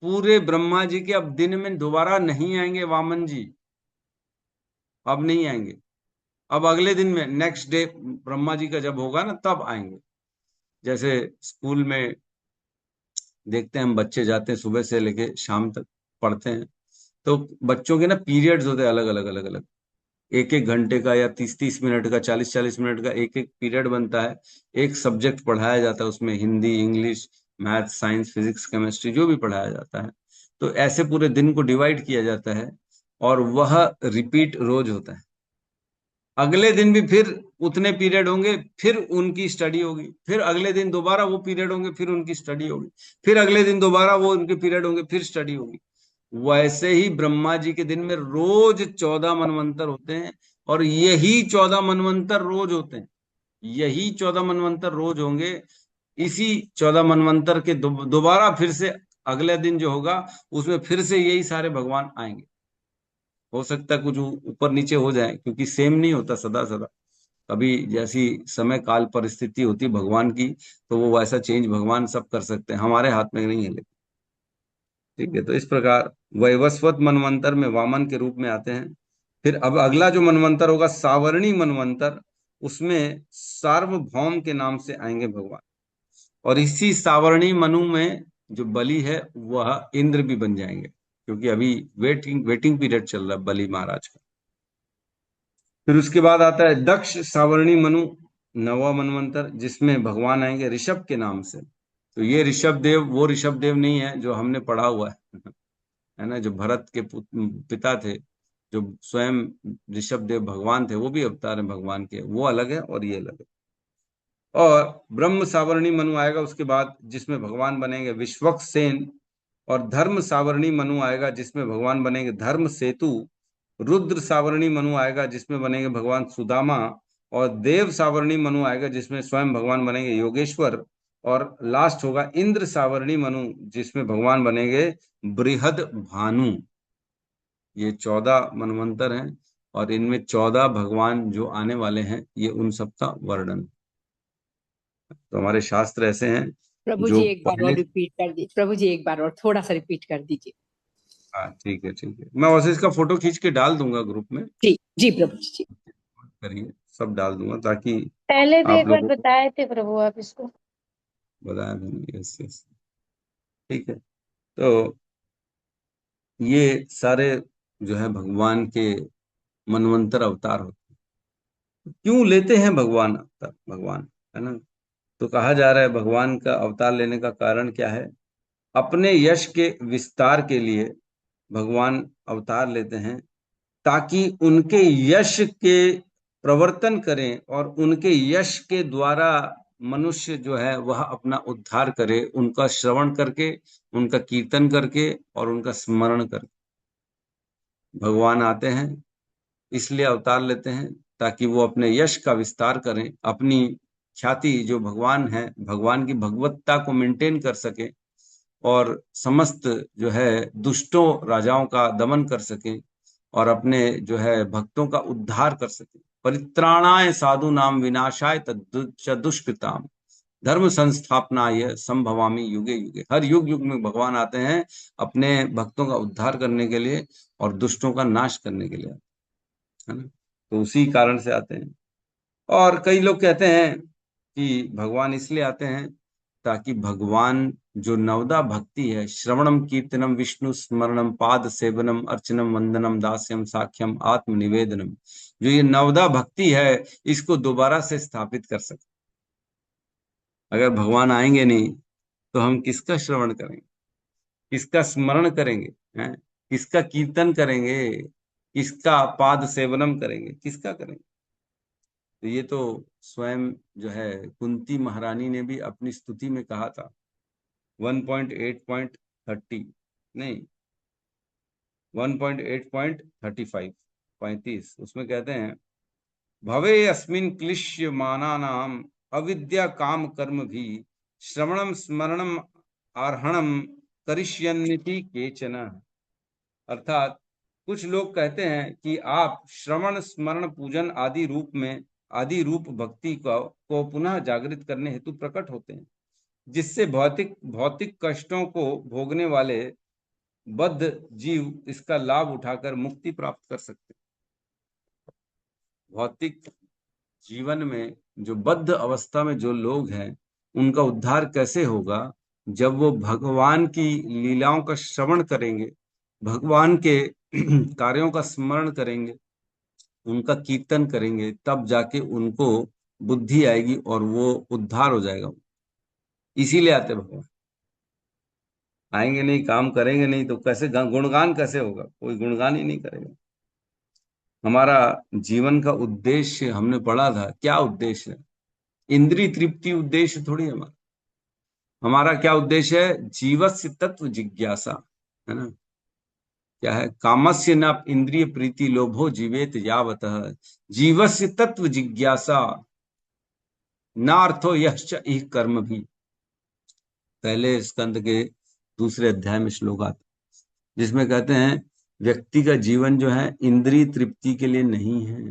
पूरे ब्रह्मा जी के अब दिन में दोबारा नहीं आएंगे वामन जी, अब नहीं आएंगे। अब अगले दिन में, नेक्स्ट डे ब्रह्मा जी का जब होगा ना तब आएंगे। जैसे स्कूल में देखते हैं हम, बच्चे जाते हैं सुबह से लेके शाम तक पढ़ते हैं, तो बच्चों के ना पीरियड्स होते हैं अलग अलग अलग अलग। एक एक घंटे का या 30-30 मिनट का, 40-40 मिनट का एक एक पीरियड बनता है। एक सब्जेक्ट पढ़ाया जाता है उसमें, Hindi, English, math, science, physics, chemistry, जो भी पढ़ाया जाता है। तो ऐसे पूरे दिन को डिवाइड किया जाता है और वह रिपीट रोज होता है। अगले दिन भी फिर उतने पीरियड होंगे, फिर उनकी स्टडी होगी। फिर अगले दिन दोबारा वो पीरियड होंगे, फिर उनकी स्टडी होगी। फिर अगले दिन दोबारा वो उनके पीरियड होंगे, फिर स्टडी होगी। वैसे ही ब्रह्मा जी के दिन में रोज 14 मनवंतर होते हैं, और यही 14 मनवंतर रोज होते हैं। यही 14 मनवंतर रोज होंगे। इसी 14 मनवंतर के दोबारा फिर से अगले दिन जो होगा उसमें फिर से यही सारे भगवान आएंगे। हो सकता है कुछ ऊपर नीचे हो जाए, क्योंकि सेम नहीं होता सदा सदा। कभी जैसी समय काल परिस्थिति होती है भगवान की, तो वो वैसा चेंज भगवान सब कर सकते हैं, हमारे हाथ में नहीं है। लेकिन ठीक है, तो इस प्रकार वैवस्वत मनवंतर में वामन के रूप में आते हैं। फिर अब अगला जो मनवंतर होगा सावर्णी मनवंतर, उसमें सार्वभौम के नाम से आएंगे भगवान। और इसी सावर्णी मनु में जो बलि है वह इंद्र भी बन जाएंगे, क्योंकि अभी वेटिंग वेटिंग पीरियड चल रहा है बलि महाराज का। फिर उसके बाद आता है दक्ष सावर्णी मनु, नवा मनवंतर, जिसमें भगवान आएंगे ऋषभ के नाम से। तो ये ऋषभ देव वो ऋषभ देव नहीं है जो हमने पढ़ा हुआ है ना, जो भरत के पिता थे, जो स्वयं ऋषभ देव भगवान थे, वो भी अवतार है भगवान के, वो अलग है और ये अलग है। और ब्रह्म सावर्णी मनु आएगा उसके बाद, जिसमें भगवान बनेंगे विश्वक सेन। और धर्म सावर्णी मनु आएगा जिसमें भगवान बनेंगे धर्म सेतु। रुद्र सावर्णी मनु आएगा जिसमें बनेंगे भगवान सुदामा। और देव सावर्णी मनु आएगा जिसमें स्वयं भगवान बनेंगे योगेश्वर। और लास्ट होगा इंद्र सावर्णी मनु, जिसमें भगवान बनेंगे बृहद भानु। ये 14 मनवंतर हैं, और इनमें 14 भगवान जो आने वाले हैं, ये उन सब का वर्णन। तो हमारे शास्त्र ऐसे हैं प्रभु जो जी एक बार पहले। और रिपीट कर दीजिए, प्रभु जी एक बार और थोड़ा सा रिपीट कर दीजिए। हाँ ठीक है ठीक है, मैं वैसे इसका फोटो खींच के डाल दूंगा ग्रुप में। जी जी प्रभु जी। करिए, सब डाल दूंगा ताकि पहले भी आप एक बार लोगों को बताए थे प्रभु आप इसको। बताया था। यस यस, ठीक है। तो ये सारे जो है भगवान के मनवंतर अवतार होते हैं। क्यों लेते हैं भगवान अवतार? भगवान, है ना। तो कहा जा रहा है भगवान का अवतार लेने का कारण क्या है? अपने यश के विस्तार के लिए भगवान अवतार लेते हैं, ताकि उनके यश के प्रवर्तन करें, और उनके यश के द्वारा मनुष्य जो है वह अपना उद्धार करे, उनका श्रवण करके, उनका कीर्तन करके और उनका स्मरण करके। भगवान आते हैं इसलिए अवतार लेते हैं, ताकि वो अपने यश का विस्तार करें, अपनी ख्याति जो भगवान है, भगवान की भगवत्ता को मेंटेन कर सके, और समस्त जो है दुष्टों राजाओं का दमन कर सके, और अपने जो है भक्तों का उद्धार कर सके। परित्राणाय साधु नाम विनाशाय दुष्कृताम धर्म संस्थापनाय संभवामी युगे युगे। हर युग युग में भगवान आते हैं अपने भक्तों का उद्धार करने के लिए और दुष्टों का नाश करने के लिए, है ना। तो उसी कारण से आते हैं। और कई लोग कहते हैं कि भगवान इसलिए आते हैं ताकि भगवान जो नवदा भक्ति है, श्रवणम कीर्तनम विष्णु स्मरणम पाद सेवनम अर्चनम वंदनम दास्यम साख्यम आत्म निवेदनम, जो ये नवदा भक्ति है, इसको दोबारा से स्थापित कर सके। अगर भगवान आएंगे नहीं तो हम किसका श्रवण करेंगे, किसका स्मरण करेंगे, हैं? किसका कीर्तन करेंगे, किसका पाद सेवनम करेंगे, किसका करेंगे? तो ये तो स्वयं जो है कुंती महारानी ने भी अपनी स्तुति में कहा था 1.8.30 नहीं 1.8.35 35, उसमें कहते हैं भवे अस्मिन् क्लिश्य मानानाम अविद्या काम कर्म भी श्रवणम स्मरणम आर्हणम करिष्यन्निति केचन। अर्थात कुछ लोग कहते हैं कि आप श्रवण स्मरण पूजन आदि रूप भक्ति को पुनः जागृत करने हेतु प्रकट होते हैं, जिससे भौतिक कष्टों को भोगने वाले बद्ध जीव इसका लाभ उठाकर मुक्ति प्राप्त कर सकते हैं। भौतिक जीवन में जो बद्ध अवस्था में जो लोग हैं, उनका उद्धार कैसे होगा? जब वो भगवान की लीलाओं का श्रवण करेंगे, भगवान के कार्यों का स्मरण करेंगे, उनका कीर्तन करेंगे, तब जाके उनको बुद्धि आएगी और वो उद्धार हो जाएगा। इसीलिए आते भगवान। आएंगे नहीं, काम करेंगे नहीं तो कैसे गुणगान कैसे होगा? कोई गुणगान ही नहीं करेगा। हमारा जीवन का उद्देश्य हमने पढ़ा था, क्या उद्देश्य है? इंद्रिय तृप्ति उद्देश्य थोड़ी है हमारा। हमारा क्या उद्देश्य है? जीवस्य तत्व जिज्ञासा, है ना? क्या है? कामस्य न इंद्रिय प्रीति लोभो जीवेत यावतः जीवस्य तत्व जिज्ञासा नार्थो यश्च इह कर्म भी। पहले स्कंद के दूसरे अध्याय में श्लोक आता जिसमें कहते हैं व्यक्ति का जीवन जो है इंद्रिय तृप्ति के लिए नहीं है।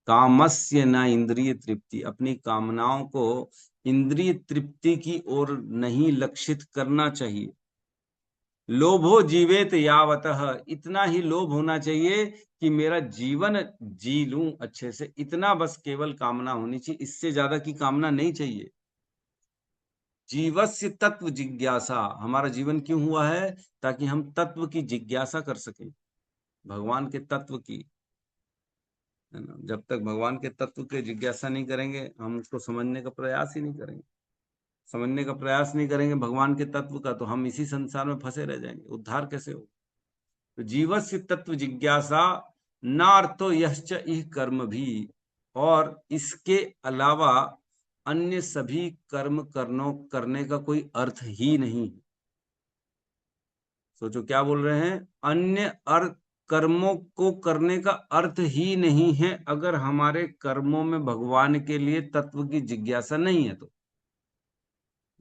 कामस्य न इंद्रिय तृप्ति, अपनी कामनाओं को इंद्रिय तृप्ति की ओर नहीं लक्षित करना चाहिए। लोभो जीवेत यावतः, इतना ही लोभ होना चाहिए कि मेरा जीवन जी लूं अच्छे से, इतना बस केवल कामना होनी चाहिए, इससे ज्यादा की कामना नहीं चाहिए। जीवस्य तत्व जिज्ञासा, हमारा जीवन क्यों हुआ है? ताकि हम तत्व की जिज्ञासा कर सकें, भगवान के तत्व की, है ना? जब तक भगवान के तत्व की जिज्ञासा नहीं करेंगे, हम उसको समझने का प्रयास ही नहीं करेंगे। समझने का प्रयास नहीं करेंगे भगवान के तत्व का, तो हम इसी संसार में फंसे रह जाएंगे। उद्धार कैसे हो? तो जीवस्य तत्व जिज्ञासा नार्थो यश्च इह कर्म भी, और इसके अलावा अन्य सभी कर्म करने का कोई अर्थ ही नहीं। सोचो क्या बोल रहे हैं? अन्य कर्मों को करने का अर्थ ही नहीं है अगर हमारे कर्मों में भगवान के लिए तत्व की जिज्ञासा नहीं है तो।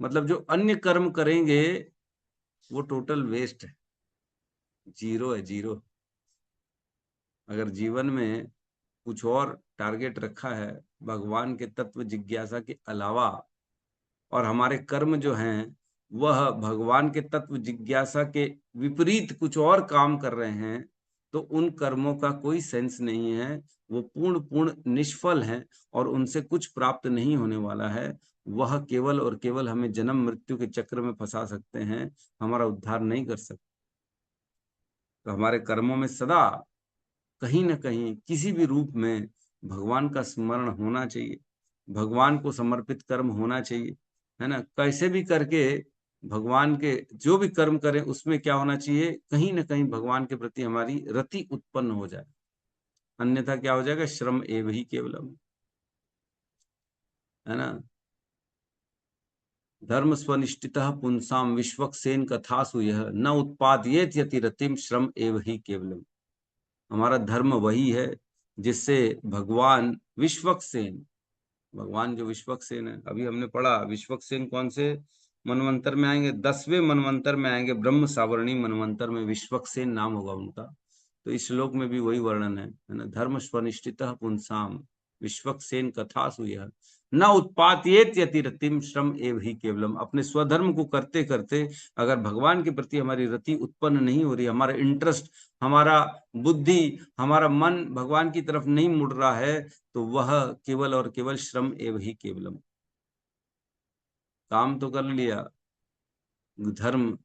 मतलब जो अन्य कर्म करेंगे वो टोटल वेस्ट है, जीरो है, जीरो। अगर जीवन में कुछ और टारगेट रखा है भगवान के तत्व जिज्ञासा के अलावा, और हमारे कर्म जो हैं वह भगवान के तत्व जिज्ञासा के विपरीत कुछ और काम कर रहे हैं, तो उन कर्मों का कोई सेंस नहीं है, वो पूर्ण निष्फल हैं और उनसे कुछ प्राप्त नहीं होने वाला है। वह केवल और केवल हमें जन्म मृत्यु के चक्र में फंसा सकते हैं, हमारा उद्धार नहीं कर सकते। तो हमारे कर्मों में सदा कहीं न कहीं किसी भी रूप में भगवान का स्मरण होना चाहिए, भगवान को समर्पित कर्म होना चाहिए, है ना? कैसे भी करके भगवान के जो भी कर्म करें उसमें क्या होना चाहिए? कहीं न कहीं भगवान के प्रति हमारी रति उत्पन्न हो जाए, अन्यथा क्या हो जाएगा? श्रम एव ही केवलम, है ना? धर्म स्वनिष्ठितः पुंसाम विश्वक्सेन कथासु यह न उत्पादयेत यति रतिम श्रम एव ही केवलम। हमारा धर्म वही है जिससे भगवान विश्वक्सेन, भगवान जो विश्वक्सेन है, अभी हमने पढ़ा विश्वक्सेन कौन से मनवंतर में आएंगे? 10वें मनवंतर में आएंगे, ब्रह्म सावरणी मनवंतर में विश्वक्सेन नाम होगा उनका। तो इस श्लोक में भी वही वर्णन है ना? धर्म स्वनिष्ठितः पुंसाम विश्वक्सेन कथासु यह न उत्पादयेत यति रतिम श्रम एव ही केवलम। अपने स्वधर्म को करते करते अगर भगवान के प्रति हमारी रति उत्पन्न नहीं हो रही, हमारा इंटरेस्ट, हमारा बुद्धि, हमारा मन भगवान की तरफ नहीं मुड़ रहा है, तो वह केवल और केवल श्रम एव ही केवलम, काम तो कर लिया धर्म,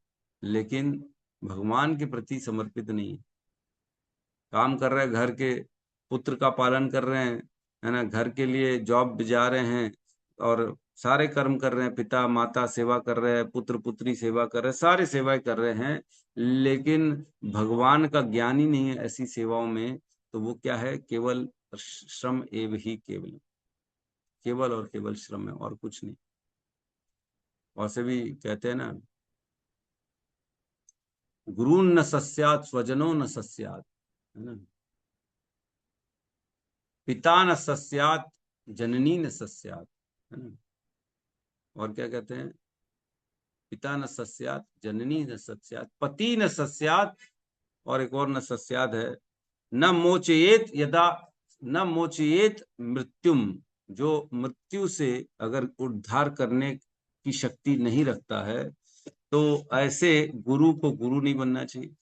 लेकिन भगवान के प्रति समर्पित नहीं है। काम कर रहे हैं, घर के पुत्र का पालन कर रहे हैं, है ना, घर के लिए जॉब जा रहे हैं और सारे कर्म कर रहे हैं, पिता माता सेवा कर रहे हैं, पुत्र पुत्री सेवा कर रहे हैं, सारे सेवाएं कर रहे हैं, लेकिन भगवान का ज्ञान ही नहीं है ऐसी सेवाओं में, तो वो क्या है, केवल श्रम एव ही केवल, केवल और केवल श्रम है और कुछ नहीं। वैसे भी कहते हैं ना, गुरु न सस्यात स्वजनो न सस्यात, है ना, पिता न सस्यात जननी न सस्यात, है ना, और क्या कहते हैं, पिता न सस्यात जननी न सस्यात पति न सस्यात, और एक और न सस्यात है, न मोचयेत यदा, न मोचयेत मृत्युम, जो मृत्यु से अगर उद्धार करने की शक्ति नहीं रखता है, तो ऐसे गुरु को गुरु नहीं बनना चाहिए,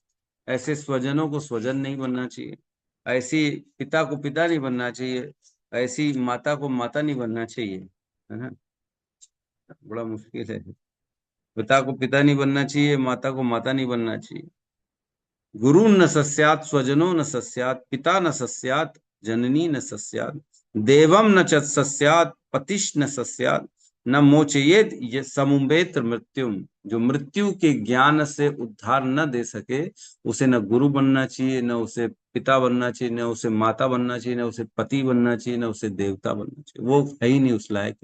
ऐसे स्वजनों को स्वजन नहीं बनना चाहिए, ऐसी पिता को पिता नहीं बनना चाहिए, ऐसी माता को माता नहीं बनना चाहिए, है ना। बड़ा मुश्किल है, पिता को पिता नहीं बनना चाहिए, माता को माता नहीं बनना चाहिए। गुरु न सस्यात स्वजनो न सस्यात पिता न सस्यात जननी न सस्यात देवम न च सस्यात पतिश न सस्यात न मोचयेत ये समुपेत मृत्युम, जो मृत्यु के ज्ञान से उद्धार न दे सके, उसे न गुरु बनना चाहिए, न उसे पिता बनना चाहिए, न उसे माता बनना चाहिए, न उसे पति बनना चाहिए, न उसे देवता बनना चाहिए, वो है ही नहीं उस लायक।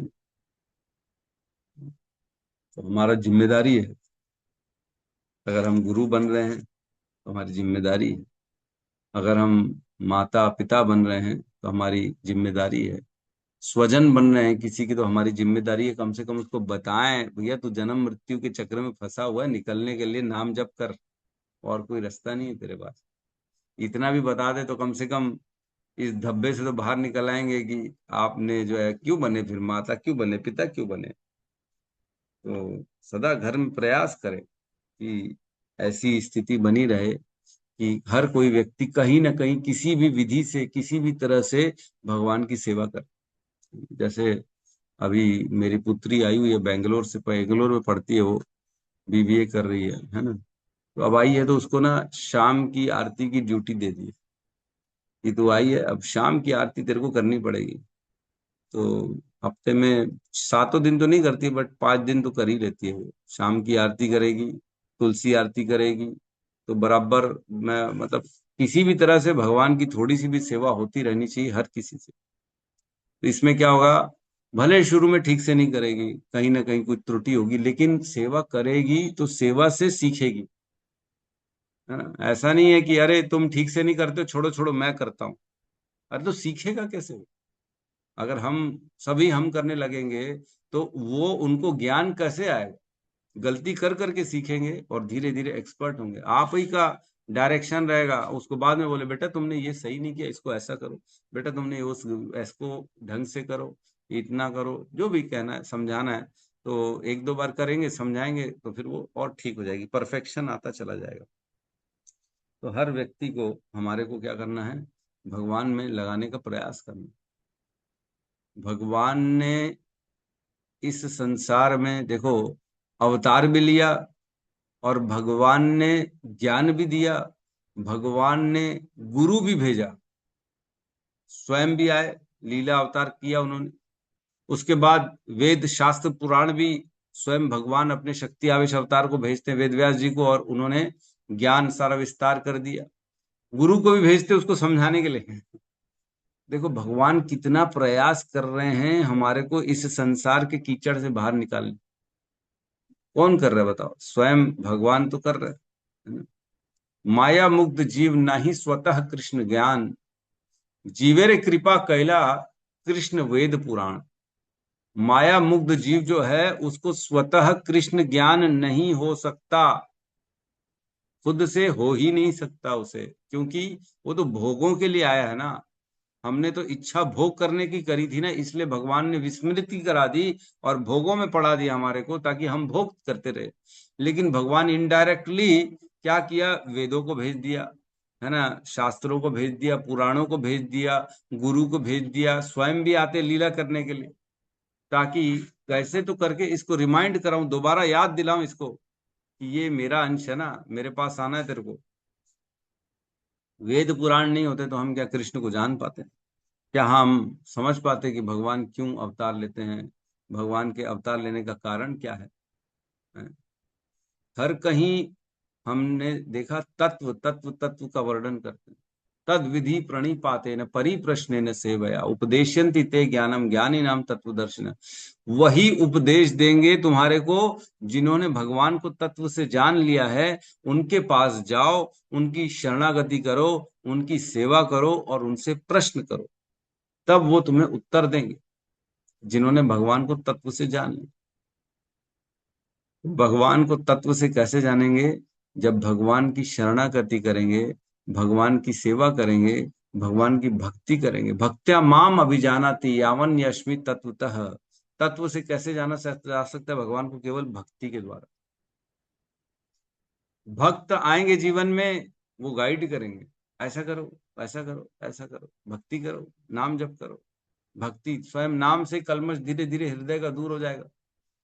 तो हमारा जिम्मेदारी है, अगर हम गुरु बन रहे हैं तो हमारी जिम्मेदारी है, अगर हम माता पिता बन रहे हैं तो हमारी जिम्मेदारी है, स्वजन बन रहे हैं किसी की तो हमारी जिम्मेदारी है कम से कम उसको बताएं, भैया तू जन्म मृत्यु के चक्र में फंसा हुआ है, निकलने के लिए नाम जप कर, और कोई रास्ता नहीं है तेरे पास। इतना भी बता दे तो कम से कम इस धब्बे से तो बाहर निकल आएंगे कि आपने जो है क्यों बने, फिर माता क्यों बने, पिता क्यों बने। तो सदा घर में प्रयास करें कि ऐसी स्थिति बनी रहे कि हर कोई व्यक्ति कहीं ना कहीं किसी भी विधि से किसी भी तरह से भगवान की सेवा करे। जैसे अभी मेरी पुत्री आई हुई है बेंगलोर से, बेंगलोर में पढ़ती है वो, बीबीए कर रही है ना, तो अब आई है तो उसको ना शाम की आरती की ड्यूटी दे दी कि तू आई है अब शाम की आरती तेरे को करनी पड़ेगी। तो हफ्ते में 7 दिन तो नहीं करती, बट 5 दिन तो कर ही लेती है वो, शाम की आरती करेगी, तुलसी आरती करेगी, तो बराबर मैं मतलब किसी भी तरह से भगवान की थोड़ी सी भी सेवा होती रहनी चाहिए हर किसी से। तो इसमें क्या होगा, भले शुरू में ठीक से नहीं करेगी, कहीं ना कहीं कुछ त्रुटि होगी, लेकिन सेवा करेगी तो सेवा से सीखेगी, है ना। ऐसा नहीं है कि अरे तुम ठीक से नहीं करते हो, छोड़ो छोड़ो मैं करता हूँ, अरे तो सीखेगा कैसे। अगर हम सभी हम करने लगेंगे तो वो उनको ज्ञान कैसे आएगा, गलती कर करके सीखेंगे और धीरे धीरे एक्सपर्ट होंगे। आप ही का डायरेक्शन रहेगा, उसको बाद में बोले बेटा तुमने ये सही नहीं किया, इसको ऐसा करो, बेटा तुमने उस इसको ढंग से करो, इतना करो, जो भी कहना है समझाना है, तो 1-2 बार करेंगे समझाएंगे तो फिर वो और ठीक हो जाएगी, परफेक्शन आता चला जाएगा। तो हर व्यक्ति को हमारे को क्या करना है, भगवान में लगाने का प्रयास करना। भगवान ने इस संसार में देखो अवतार भी लिया, और भगवान ने ज्ञान भी दिया, भगवान ने गुरु भी भेजा, स्वयं भी आए, लीला अवतार किया उन्होंने, उसके बाद वेद शास्त्र पुराण भी स्वयं भगवान अपने शक्ति आवेश अवतार को भेजते हैं वेद व्यास जी को, और उन्होंने ज्ञान सारा विस्तार कर दिया। गुरु को भी भेजते उसको समझाने के लिए। देखो भगवान कितना प्रयास कर रहे हैं हमारे को इस संसार के कीचड़ से बाहर निकालने। कौन कर रहा है बताओ, स्वयं भगवान तो कर रहे हैं। माया मुग्ध जीव नाही स्वतः कृष्ण ज्ञान, जीवेरे कृपा कैला कृष्ण वेद पुराण। माया मुग्ध जीव जो है उसको स्वतः कृष्ण ज्ञान नहीं हो सकता, खुद से हो ही नहीं सकता उसे, क्योंकि वो तो भोगों के लिए आया है ना। हमने तो इच्छा भोग करने की करी थी ना, इसलिए भगवान ने विस्मृति करा दी और भोगों में पड़ा दिया हमारे को, ताकि हम भोग करते रहे। लेकिन भगवान इनडायरेक्टली क्या किया, वेदों को भेज दिया, है ना, शास्त्रों को भेज दिया, पुराणों को भेज दिया, गुरु को भेज दिया, स्वयं भी आते लीला करने के लिए। ताकि कैसे तो करके इसको रिमाइंड कराऊं, दोबारा याद दिलाऊं इसको कि ये मेरा अंश है ना, मेरे पास आना है तेरे को। वेद पुराण नहीं होते तो हम क्या कृष्ण को जान पाते? क्या हम समझ पाते कि भगवान क्यों अवतार लेते हैं, भगवान के अवतार लेने का कारण क्या है? हर कहीं हमने देखा तत्व तत्व तत्व का वर्णन करते हैं। तद विधि प्रणिपाते न परिप्रश्ने न सेवया उपदेशन्ति ते ज्ञानम ज्ञानी नाम तत्वदर्शन। वही उपदेश देंगे तुम्हारे को जिन्होंने भगवान को तत्व से जान लिया है। उनके पास जाओ, उनकी शरणागति करो, उनकी सेवा करो और उनसे प्रश्न करो, तब वो तुम्हें उत्तर देंगे, जिन्होंने भगवान को तत्व से जान लिया। भगवान को तत्व से कैसे जानेंगे? जब भगवान की शरणागति करेंगे, भगवान की सेवा करेंगे, भगवान की भक्ति करेंगे। भक्त्या माम अभिजानाति यावन यस्मि तत्वतः। तत्व से कैसे जाना जा सकता है भगवान को? केवल भक्ति के द्वारा। भक्त आएंगे जीवन में, वो गाइड करेंगे, ऐसा करो, ऐसा करो, ऐसा करो, भक्ति करो, नाम जप करो। भक्ति स्वयं नाम से कल्मश धीरे धीरे हृदय का दूर हो जाएगा।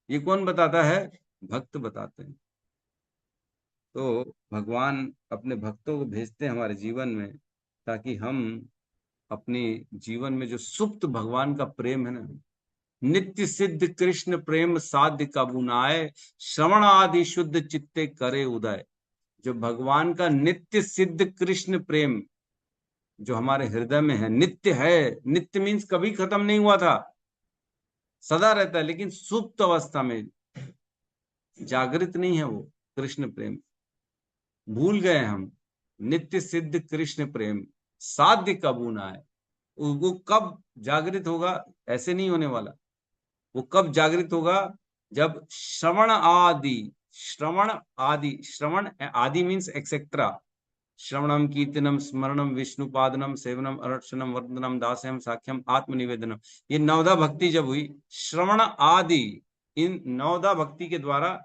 ये कौन बताता है? भक्त बताते हैं। तो भगवान अपने भक्तों को भेजते हैं हमारे जीवन में, ताकि हम अपने जीवन में जो सुप्त भगवान का प्रेम है ना, नित्य सिद्ध कृष्ण प्रेम साध्य कबुनाए श्रवण आदि शुद्ध चित्ते करे उदय। जो भगवान का नित्य सिद्ध कृष्ण प्रेम जो हमारे हृदय में है, नित्य है। नित्य मीन्स कभी खत्म नहीं हुआ था, सदा रहता है, लेकिन सुप्त अवस्था में जागृत नहीं है वो कृष्ण प्रेम। भूल गए हम। नित्य सिद्ध कृष्ण प्रेम साध्य कब ना है। वो कब जागृत होगा? ऐसे नहीं होने वाला। वो कब जागृत होगा? जब श्रवण आदि, श्रवण आदि, श्रवण आदि मीन्स एक्सेट्रा, श्रवणम कीर्तनम स्मरणम विष्णुपादनम सेवनम अर्चनम वर्धनम दास्यम साख्यम आत्मनिवेदनम, ये नवदा भक्ति जब हुई, श्रवण आदि, इन नवदा भक्ति के द्वारा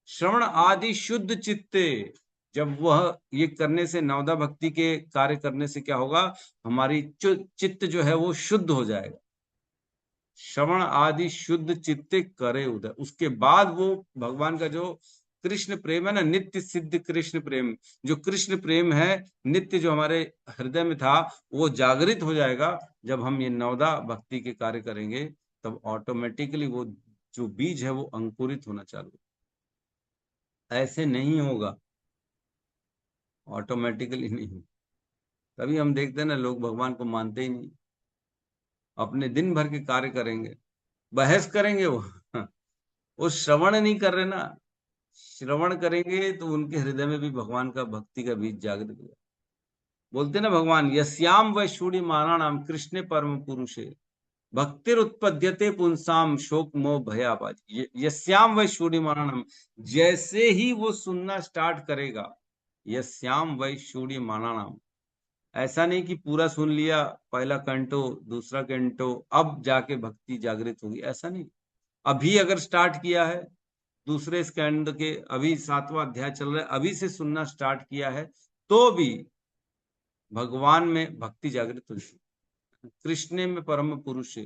श्रवण आदि शुद्ध चित्ते, जब वह ये करने से, नवदा भक्ति के कार्य करने से क्या होगा? हमारी चित्त जो है वो शुद्ध हो जाएगा। श्रवण आदि शुद्ध चित्ते करे उदय। उसके बाद वो भगवान का जो कृष्ण प्रेम है ना, नित्य सिद्ध कृष्ण प्रेम, जो कृष्ण प्रेम है नित्य, जो हमारे हृदय में था, वो जागृत हो जाएगा। जब हम ये नवदा भक्ति के कार्य करेंगे, तब ऑटोमेटिकली वो जो बीज है वो अंकुरित होना चालू। ऐसे नहीं होगा, ऑटोमेटिकली नहीं। तभी हम देखते हैं ना, लोग भगवान को मानते ही नहीं। अपने दिन भर के कार्य करेंगे, बहस करेंगे, वो श्रवण नहीं कर रहे ना। श्रवण करेंगे तो उनके हृदय में भी भगवान का भक्ति का बीज जागृत होगा। बोलते ना भगवान, यस्याम वै शूड़ी माराणाम कृष्ण परम पुरुषे भक्तिर उत्पद्यते पुंसाम शोक मोह भयाबाज। यस्याम वै शूड़ी माराणाम, जैसे ही वो सुनना स्टार्ट करेगा, यस्याम वै शूड़ी माराणाम, ऐसा नहीं कि पूरा सुन लिया, पहला कंटो दूसरा कंटो, अब जाके भक्ति जागृत होगी, ऐसा नहीं। अभी अगर स्टार्ट किया है, दूसरे स्कैंड के अभी 7वां अध्याय चल रहा है, अभी से सुनना स्टार्ट किया है, तो भी भगवान में भक्ति जागृत हो जाएगी। कृष्ण में परम पुरुष है,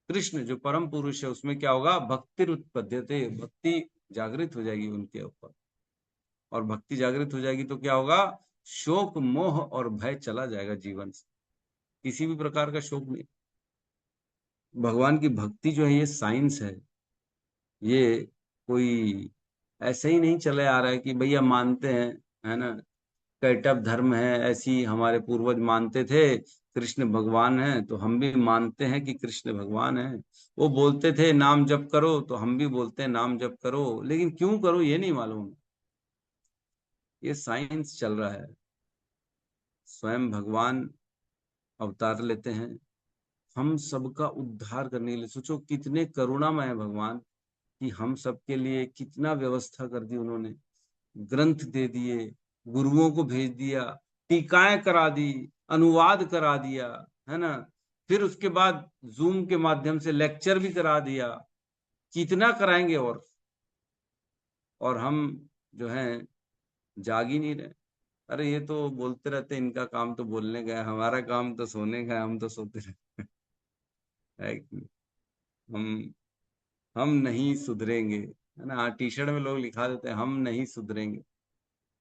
कृष्ण जो परम पुरुष है, उसमें क्या होगा? भक्ति उत्पद्यते, भक्ति जागृत हो जाएगी उनके ऊपर। और भक्ति जागृत हो जाएगी तो क्या होगा? शोक मोह और भय चला जाएगा जीवन से, किसी भी प्रकार का शोक नहीं। भगवान की भक्ति जो है ये साइंस है। ये कोई ऐसे ही नहीं चले आ रहा है कि भैया मानते हैं, है ना, कैटअप धर्म है, ऐसी हमारे पूर्वज मानते थे, कृष्ण भगवान है तो हम भी मानते हैं कि कृष्ण भगवान है। वो बोलते थे नाम जप करो, तो हम भी बोलते हैं नाम जप करो, लेकिन क्यों करो ये नहीं मालूम। ये साइंस चल रहा है। स्वयं भगवान अवतार लेते हैं हम सबका उद्धार करने के लिए। सोचो कितने करुणामय है भगवान, कि हम सबके लिए कितना व्यवस्था कर दी उन्होंने। ग्रंथ दे दिए, गुरुओं को भेज दिया, टीकाएं करा दी, अनुवाद करा दिया, है ना, फिर उसके बाद जूम के माध्यम से लेक्चर भी करा दिया। कितना कराएंगे? और हम जो हैं जाग ही नहीं रहे। अरे ये तो बोलते रहते, इनका काम तो बोलने का है, हमारा काम तो सोने का है, हम तो सोते रहते हैं। हम नहीं सुधरेंगे, है ना। टी शर्ट में लोग लिखा देते हैं हम नहीं सुधरेंगे।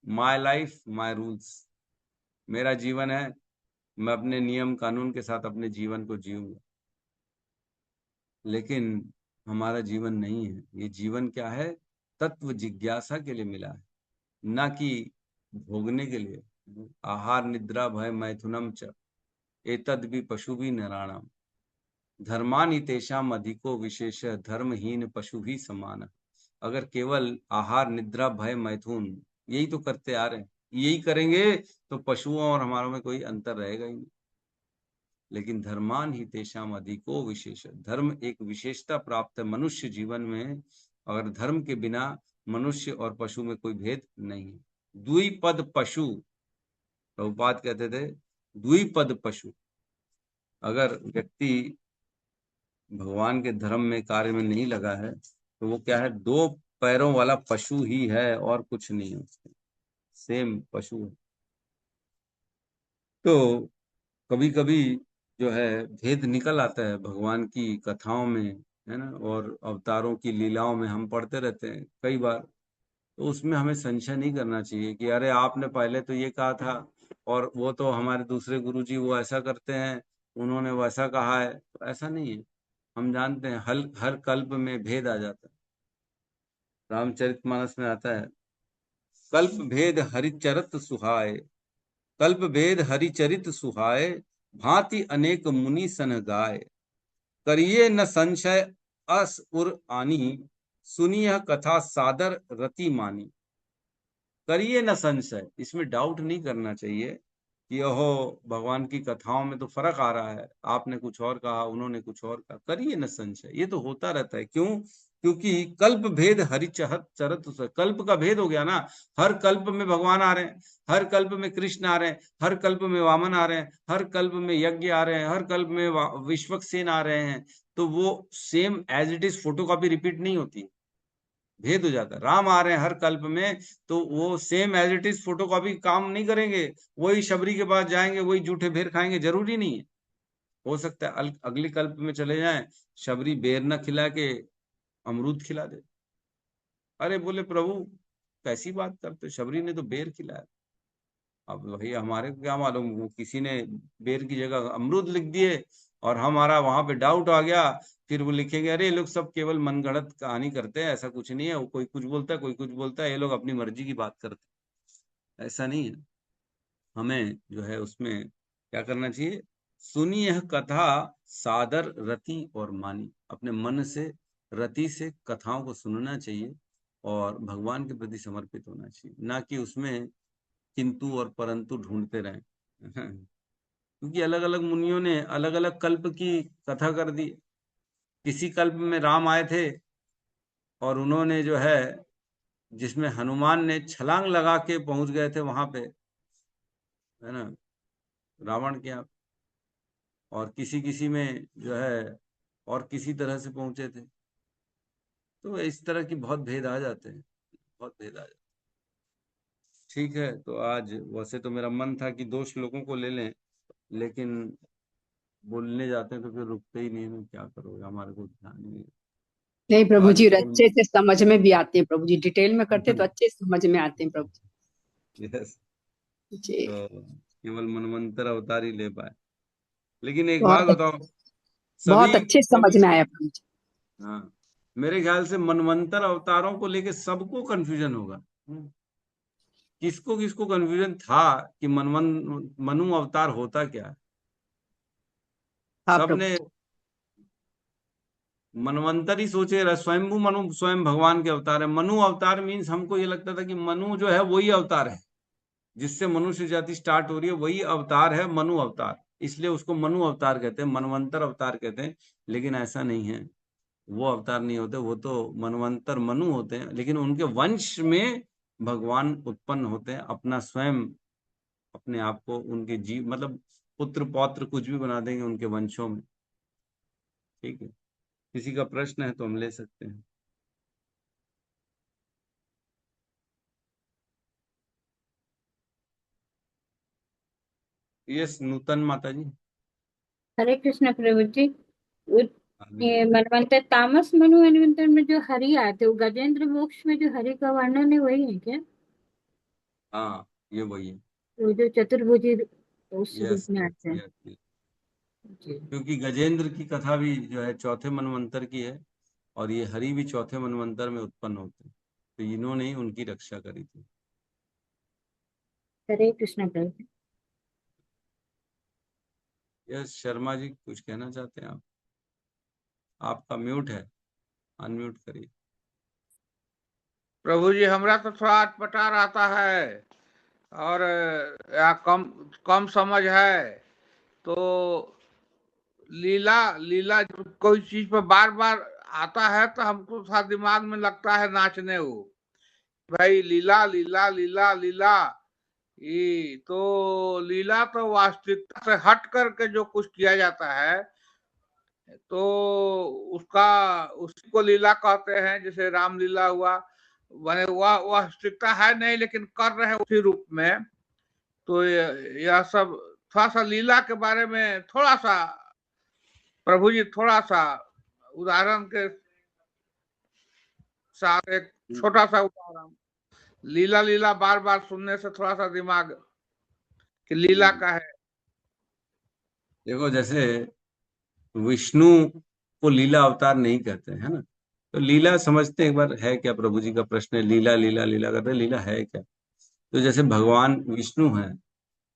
माई लाइफ माई रूल्स, मेरा जीवन है, मैं अपने नियम कानून के साथ अपने जीवन को जीऊंगा। लेकिन हमारा जीवन नहीं है, ये जीवन क्या है, तत्व जिज्ञासा के लिए मिला है, ना कि भोगने के लिए। आहार निद्रा भय मैथुनम च एतद भी पशु भी नराणाम धर्मानि तेषाम अधिको विशेष धर्महीन पशु भी समान। अगर केवल आहार निद्रा भय मैथुन यही तो करते आ रहे हैं, यही करेंगे तो पशुओं और हमारों में कोई अंतर रहेगा ही नहीं। लेकिन धर्मान ही तेषाम अधिको विशेष, धर्म एक विशेषता प्राप्त है मनुष्य जीवन में। अगर धर्म के बिना मनुष्य और पशु में कोई भेद नहीं है। द्विपद पशु, प्रभुपाद कहते थे द्विपद पशु। अगर व्यक्ति भगवान के धर्म में कार्य में नहीं लगा है तो वो क्या है, दो पैरों वाला पशु ही है और कुछ नहीं है उसके, सेम पशु है। तो कभी कभी जो है भेद निकल आता है भगवान की कथाओं में, है ना, और अवतारों की लीलाओं में हम पढ़ते रहते हैं कई बार। तो उसमें हमें संशय नहीं करना चाहिए कि अरे आपने पहले तो ये कहा था और वो तो हमारे दूसरे गुरुजी वो ऐसा करते हैं, उन्होंने वैसा कहा है। तो ऐसा नहीं है, हम जानते हैं हर कल्प में भेद आ जाता है। रामचरितमानस में आता है कल्प भेद हरिचरत सुहाए, कल्प भेद हरिचरित सुहाए, भांति अनेक मुनि सन गाय, करिए न संशय अस उर आनी, सुनिए कथा सादर रति मानी। करिए न संशय, इसमें डाउट नहीं करना चाहिए कि ओहो भगवान की कथाओं में तो फर्क आ रहा है, आपने कुछ और कहा उन्होंने कुछ और कहा। करिए न संशय, ये तो होता रहता है। क्यों? क्योंकि कल्प भेद हरिचरत चरत, कल्प का भेद हो गया ना। हर कल्प में भगवान आ रहे हैं, हर कल्प में कृष्ण आ रहे हैं, हर कल्प में वामन आ रहे हैं, हर कल्प में यज्ञ आ रहे हैं, हर कल्प में विश्वक्सेन आ रहे हैं। तो वो same as it is photocopy repeat नहीं होती, भेद हो जाता है। राम आ रहे हैं हर कल्प में तो वो same as it is photocopy काम नहीं करेंगे, वही शबरी के पास जाएंगे, वही जूठे बेर खाएंगे, जरूरी नहीं है। हो सकता है अगली कल्प में चले जाएं, शबरी बेर न खिला के अमरूद खिला दे। अरे बोले प्रभु कैसी बात करते, शबरी ने तो बेर खिलाया। अब भैया हमारे को क्या मालूम, वो किसी ने बेर की जगह अमरूद लिख दिए और हमारा वहां पे डाउट आ गया। फिर वो लिखेंगे अरे ये लोग सब केवल मनगढ़ंत कहानी करते हैं, ऐसा कुछ नहीं है, वो कोई कुछ बोलता है कोई कुछ बोलता है, ये लोग अपनी मर्जी की बात करते हैं। ऐसा नहीं है। हमें जो है उसमें क्या करना चाहिए, सुनी यह कथा सादर रति और मानी, अपने मन से रति से कथाओं को सुनना चाहिए और भगवान के प्रति समर्पित होना चाहिए, ना कि उसमें किंतु और परंतु ढूंढते रहें। क्योंकि अलग अलग मुनियों ने अलग अलग कल्प की कथा कर दी। किसी कल्प में राम आए थे और उन्होंने जो है, जिसमें हनुमान ने छलांग लगा के पहुंच गए थे वहां पे, है ना, रावण के यहाँ। और किसी किसी में जो है और किसी तरह से पहुंचे थे। तो इस तरह की बहुत भेद आ जाते हैं, बहुत भेद आ जाते हैं। ठीक है, तो आज वैसे तो मेरा मन था कि 2 श्लोकों को ले लें, लेकिन बोलने जाते हैं तो फिर रुकते ही नहीं है, क्या करोगे, हमारे को ध्यान नहीं है। नहीं तो प्रभु आज जी, और केवल अच्छे से समझ में भी आते हैं प्रभु जी, डिटेल में करते तो अच्छे से समझ में आते हैं प्रभु यस, जी। तो केवल मनवंतर अवतार ही ले पाए। लेकिन एक बात बहुत बताओ, बहुत सभी अच्छे से समझ सभी में आया प्रभु जी। हाँ, मेरे ख्याल से मनवंतर अवतारों को लेके सबको कंफ्यूजन होगा। किसको किसको कंफ्यूजन था कि मनु अवतार होता क्या है। हाँ प्रभु सबने जी। मनवंतर ही सोचे रहे, स्वयंभू मनु स्वयं भगवान के अवतार है। मनु अवतार मीन्स हमको ये लगता था कि मनु जो है वही अवतार है, जिससे मनुष्य जाति स्टार्ट हो रही है वही अवतार है मनु अवतार, इसलिए उसको मनु अवतार कहते हैं, मनवंतर अवतार कहते हैं। लेकिन ऐसा नहीं है, वो अवतार नहीं होते, वो तो मनवंतर मनु होते हैं, लेकिन उनके वंश में भगवान उत्पन्न होते हैं, अपना स्वयं अपने आप को उनके जीव मतलब पुत्र पौत्र कुछ भी बना देंगे उनके वंशों में। ठीक है, किसी का प्रश्न है तो हम ले सकते हैं। यस नूतन माता जी। हरे कृष्ण प्रभु जी। ये मनवंतर तामस मनु मनवंतर में जो हरि आए थे, वो गजेंद्र मोक्ष में जो हरि का वर्णन है वही है क्या? हाँ, ये वही है। वो जो चतुर्भुजी उस रूप यस में यस आते हैं। यस। जी। क्योंकि गजेंद्र की कथा भी जो है चौथे मनवंतर की है, और ये हरि भी चौथे मनवंतर में उत्पन्न होते हैं, तो इन्होंने ही उनकी रक्षा करी थी। हरे कृष्ण प्रभु। यस, शर्मा जी कुछ कहना चाहते हैं आप? आपका म्यूट है, अनम्यूट करिए। प्रभु जी, हमरा तो थोड़ा अटपटा रहता है, और या कम कम समझ है, तो लीला लीला जब कोई चीज पर बार बार आता है तो हमको थोड़ा दिमाग में लगता है नाचने वो, भाई लीला लीला लीला लीला। ये तो लीला तो वास्तविकता से हट करके जो कुछ किया जाता है, तो उसका उसको लीला कहते हैं। जैसे रामलीला हुआ, माने वह वास्तविकता है नहीं, लेकिन कर रहे हैं उसी रूप में। तो यह सब थोड़ा सा लीला के बारे में थोड़ा सा प्रभु जी, थोड़ा सा उदाहरण के साथ एक छोटा सा उदाहरण। लीला लीला बार बार सुनने से थोड़ा सा दिमाग कि लीला का है। देखो, जैसे विष्णु को लीला अवतार नहीं कहते है ना, तो लीला समझते हैं एक बार है क्या? प्रभु जी का प्रश्न है, लीला लीला लीला करते हैं, लीला है क्या? तो जैसे भगवान विष्णु है,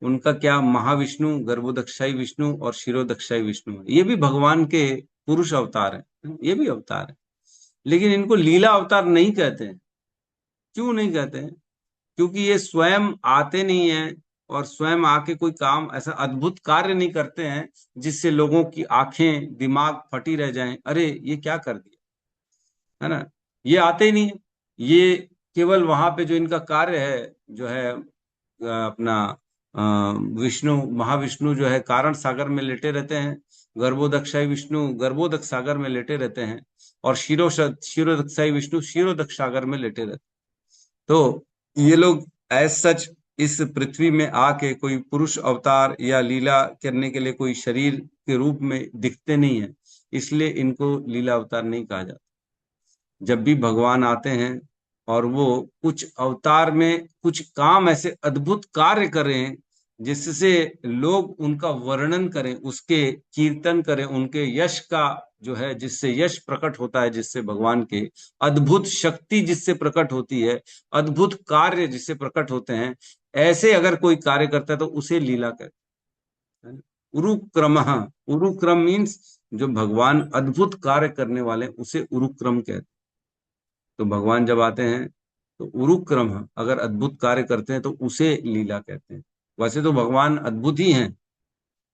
उनका क्या महाविष्णु, गर्भोदक्षाई विष्णु और शिरोदक्षाई विष्णु है, ये भी भगवान के पुरुष अवतार है, ये भी अवतार है। लेकिन इनको लीला अवतार नहीं कहते हैं। क्यों नहीं कहते हैं? क्योंकि ये स्वयं आते नहीं है, और स्वयं आके कोई काम, ऐसा अद्भुत कार्य नहीं करते हैं जिससे लोगों की आंखें दिमाग फटी रह जाएं, अरे ये क्या कर दिया, है ना। ये आते ही नहीं है। ये केवल वहां पे जो इनका कार्य है, जो है अपना अ, विष्णु, महाविष्णु जो है कारण सागर में लेटे रहते हैं, गर्भोदक्षाई विष्णु गर्भोदक सागर में लेटे रहते हैं, और शिरोदक्षाई विष्णु शिरोदक सागर में लेटे रहते हैं। तो ये लोग एज सच इस पृथ्वी में आके कोई पुरुष अवतार या लीला करने के लिए कोई शरीर के रूप में दिखते नहीं है, इसलिए इनको लीला अवतार नहीं कहा जाता। जब भी भगवान आते हैं और वो कुछ अवतार में कुछ काम ऐसे अद्भुत कार्य करें जिससे लोग उनका वर्णन करें, उसके कीर्तन करें, उनके यश का जो है, जिससे यश प्रकट होता है, जिससे भगवान के अद्भुत शक्ति जिससे प्रकट होती है, अद्भुत कार्य जिससे प्रकट होते हैं, ऐसे अगर कोई कार्य करता है तो उसे लीला कहते हैं। उरुक्रम, उरुक्रम मीन्स जो भगवान अद्भुत कार्य करने वाले, उसे उरुक्रम कहते हैं। तो भगवान जब आते हैं तो उरुक्रम अगर अद्भुत कार्य करते हैं तो उसे लीला कहते हैं। वैसे तो भगवान अद्भुत ही हैं,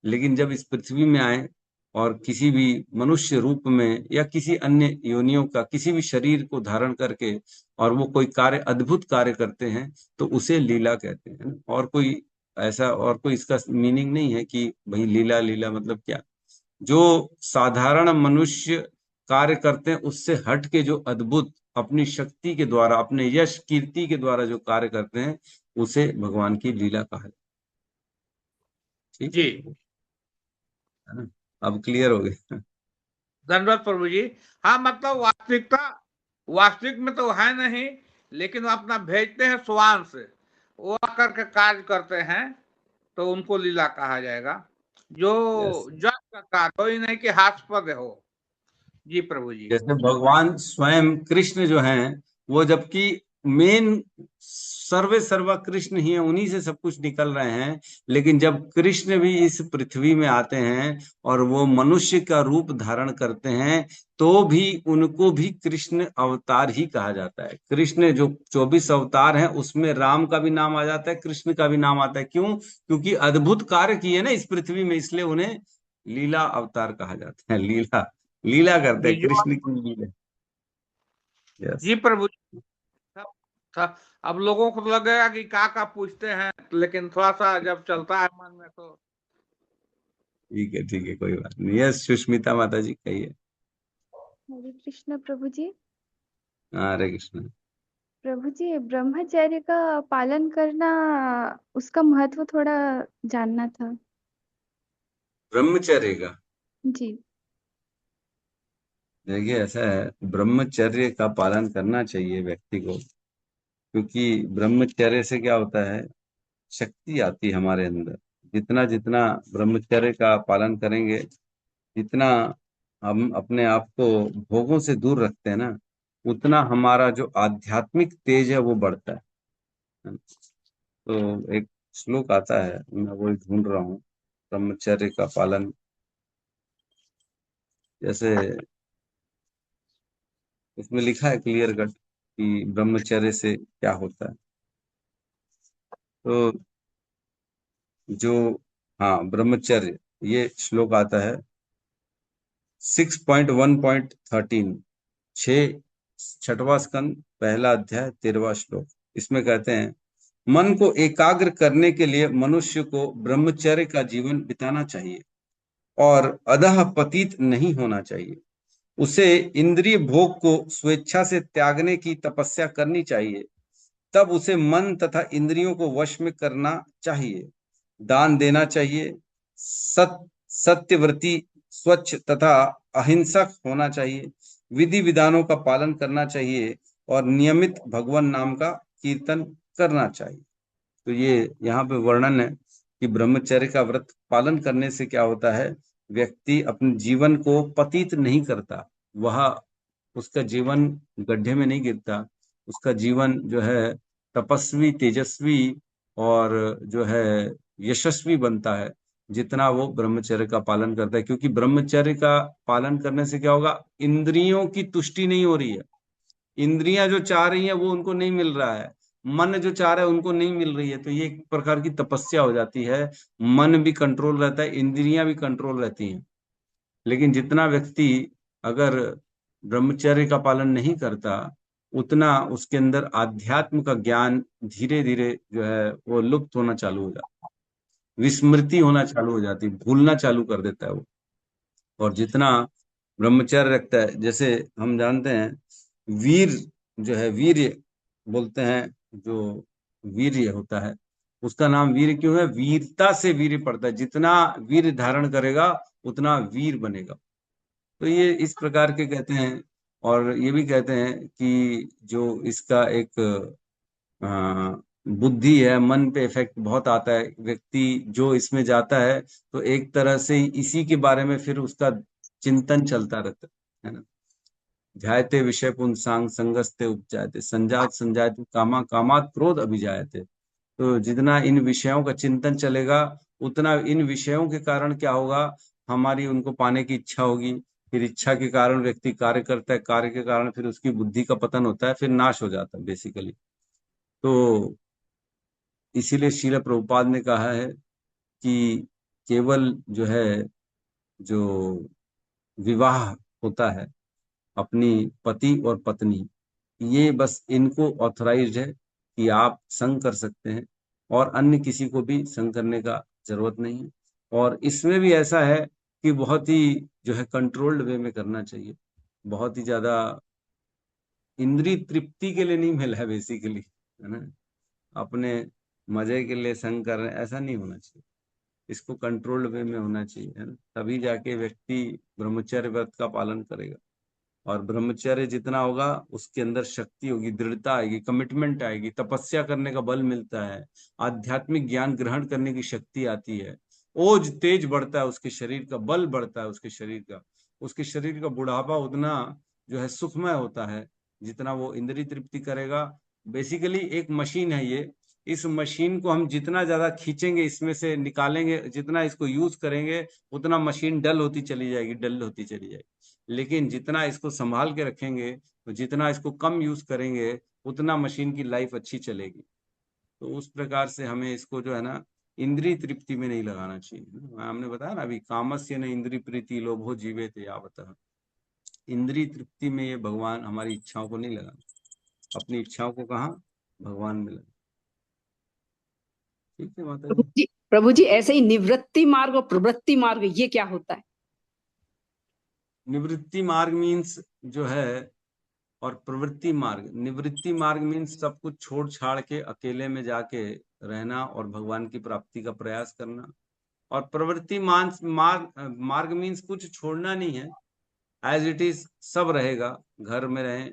लेकिन जब इस पृथ्वी में आए और किसी भी मनुष्य रूप में या किसी अन्य योनियों का किसी भी शरीर को धारण करके और वो कोई कार्य, अद्भुत कार्य करते हैं, तो उसे लीला कहते हैं। और कोई ऐसा, और कोई इसका मीनिंग नहीं है कि भाई लीला लीला मतलब क्या। जो साधारण मनुष्य कार्य करते हैं उससे हट के जो अद्भुत अपनी शक्ति के द्वारा, अपने यश कीर्ति के द्वारा जो कार्य करते हैं, उसे भगवान की लीला कहा जाता है। ठीक जी, है ना? अब क्लियर हो गया। धन्यवाद प्रभु जी। हाँ, मतलब वास्तविकता, वास्तविक में तो है नहीं, लेकिन वो अपना भेजते हैं स्वान से, वो आकर के कार्य करते हैं, तो उनको लीला कहा जाएगा। जो यस, जग का कार्य हो ही नहीं कि हास्पद हो। जी प्रभु जी। जैसे भगवान स्वयं कृष्ण जो हैं, वो जबकि मेन सर्वे सर्वा कृष्ण ही है, उन्हीं से सब कुछ निकल रहे हैं, लेकिन जब कृष्ण भी इस पृथ्वी में आते हैं और वो मनुष्य का रूप धारण करते हैं, तो भी उनको भी कृष्ण अवतार ही कहा जाता है। कृष्ण जो 24 अवतार हैं उसमें राम का भी नाम आ जाता है, कृष्ण का भी नाम आता है। क्यों? क्योंकि अद्भुत कार्य किए ना इस पृथ्वी में, इसलिए उन्हें लीला अवतार कहा जाता है। लीला लीला करते जी हैं, जो कृष्ण की लीला। यस। जी प्रभु जी। सब- सब- अब लोगों को तो लगेगा कि का पूछते हैं, लेकिन थोड़ा सा जब चलता है मन में तो। ठीक है, ठीक है, कोई बात नहीं। यस, सुष्मिता माता जी कहिए। हरे कृष्ण प्रभु जी। हाँ, हरे कृष्ण। प्रभु जी, ब्रह्मचर्य का पालन करना, उसका महत्व थोड़ा जानना था। ब्रह्मचर्य का? जी। देखिए ऐसा है, ब्रह्मचर्य का पालन करना चाहिए व्यक्ति को, क्योंकि ब्रह्मचर्य से क्या होता है, शक्ति आती है हमारे अंदर। जितना जितना ब्रह्मचर्य का पालन करेंगे, जितना हम अपने आप को भोगों से दूर रखते हैं ना, उतना हमारा जो आध्यात्मिक तेज है वो बढ़ता है। तो एक श्लोक आता है, मैं वही ढूंढ रहा हूँ, ब्रह्मचर्य का पालन, जैसे उसमें लिखा है क्लियर कट कि ब्रह्मचर्य से क्या होता है। तो जो, हाँ, ब्रह्मचर्य, ये श्लोक आता है 6.1.13, 6वां स्कंद, पहला अध्याय, 13वां श्लोक। इसमें कहते हैं, मन को एकाग्र करने के लिए मनुष्य को ब्रह्मचर्य का जीवन बिताना चाहिए और अधः पतित नहीं होना चाहिए। उसे इंद्रिय भोग को स्वेच्छा से त्यागने की तपस्या करनी चाहिए। तब उसे मन तथा इंद्रियों को वश में करना चाहिए, दान देना चाहिए, सत्यव्रती, स्वच्छ तथा अहिंसक होना चाहिए, विधि विधानों का पालन करना चाहिए और नियमित भगवान नाम का कीर्तन करना चाहिए। तो ये यहाँ पे वर्णन है कि ब्रह्मचर्य का व्रत पालन करने से क्या होता है, व्यक्ति अपने जीवन को पतित नहीं करता, वह, उसका जीवन गड्ढे में नहीं गिरता, उसका जीवन जो है तपस्वी, तेजस्वी और जो है यशस्वी बनता है, जितना वो ब्रह्मचर्य का पालन करता है। क्योंकि ब्रह्मचर्य का पालन करने से क्या होगा, इंद्रियों की तुष्टि नहीं हो रही है, इंद्रियां जो चाह रही हैं वो उनको नहीं मिल रहा है, मन जो चाह रहा है उनको नहीं मिल रही है। तो ये एक प्रकार की तपस्या हो जाती है, मन भी कंट्रोल रहता है, इंद्रियां भी कंट्रोल रहती हैं। लेकिन जितना व्यक्ति अगर ब्रह्मचर्य का पालन नहीं करता, उतना उसके अंदर आध्यात्म का ज्ञान धीरे धीरे जो है वो लुप्त होना चालू हो जाता है, विस्मृति होना चालू हो जाती है, भूलना चालू कर देता है वो। और जितना ब्रह्मचर्य रखता है, जैसे हम जानते हैं, वीर जो है, वीर्य बोलते हैं, जो वीर्य होता है उसका नाम वीर क्यों है, वीरता से वीर्य पड़ता है, जितना वीर धारण करेगा उतना वीर बनेगा। तो ये इस प्रकार के कहते हैं। और ये भी कहते हैं कि जो इसका एक बुद्धि है, मन पे इफेक्ट बहुत आता है, व्यक्ति जो इसमें जाता है तो एक तरह से इसी के बारे में फिर उसका चिंतन चलता रहता है ना। ध्यायते विषय पुंसांग संगस्ते उपजायते, संजात संजायते कामा, कामात क्रोध अभिजायते। तो जितना इन विषयों का चिंतन चलेगा, उतना इन विषयों के कारण क्या होगा, हमारी उनको पाने की इच्छा होगी, फिर इच्छा के कारण व्यक्ति कार्य करता है, कार्य के कारण फिर उसकी बुद्धि का पतन होता है, फिर नाश हो जाता है बेसिकली। तो इसीलिए श्रील प्रभुपाद ने कहा है कि केवल जो है, जो विवाह होता है अपनी पति और पत्नी, ये बस इनको ऑथराइज्ड है कि आप संग कर सकते हैं, और अन्य किसी को भी संग करने का जरूरत नहीं है। और इसमें भी ऐसा है कि बहुत ही जो है कंट्रोल्ड वे में करना चाहिए, बहुत ही ज्यादा इंद्रिय तृप्ति के लिए नहीं मिला है बेसिकली, है ना, अपने मजे के लिए संग कर रहे हैं, ऐसा नहीं होना चाहिए। इसको कंट्रोल्ड वे में होना चाहिए, है ना, तभी जाके व्यक्ति ब्रह्मचर्य व्रत का पालन करेगा। और ब्रह्मचर्य जितना होगा उसके अंदर शक्ति होगी, दृढ़ता आएगी, कमिटमेंट आएगी, तपस्या करने का बल मिलता है, आध्यात्मिक ज्ञान ग्रहण करने की शक्ति आती है, ओज तेज बढ़ता है, उसके शरीर का बल बढ़ता है, उसके शरीर का बुढ़ापा उतना जो है सुखमय होता है जितना वो इंद्रिय तृप्ति करेगा। बेसिकली एक मशीन है ये, इस मशीन को हम जितना ज्यादा खींचेंगे, इसमें से निकालेंगे, जितना इसको यूज करेंगे, उतना मशीन डल होती चली जाएगी, डल होती चली जाएगी। लेकिन जितना इसको संभाल के रखेंगे, तो जितना इसको कम यूज करेंगे, उतना मशीन की लाइफ अच्छी चलेगी। तो उस प्रकार से हमें इसको जो है ना, इंद्रिय तृप्ति में नहीं लगाना चाहिए। हमने बताया ना अभी, कामस्य न इंद्रिय प्रीति लोभो जीवे थे यावत, इंद्रिय तृप्ति में ये भगवान हमारी इच्छाओं को नहीं लगाना, अपनी इच्छाओं को कहाँ, भगवान में लगा। ठीक है माता जी। प्रभु जी ऐसे ही निवृत्ति मार्ग और प्रवृत्ति मार्ग, ये क्या होता है? निवृत्ति मार्ग मीन्स जो है, और प्रवृत्ति मार्ग, निवृत्ति मार्ग मीन्स सब कुछ छोड़ छाड़ के अकेले में जाके रहना और भगवान की प्राप्ति का प्रयास करना। और प्रवृत्ति मार्ग मीन्स कुछ छोड़ना नहीं है, एज इट इज सब रहेगा, घर में रहें,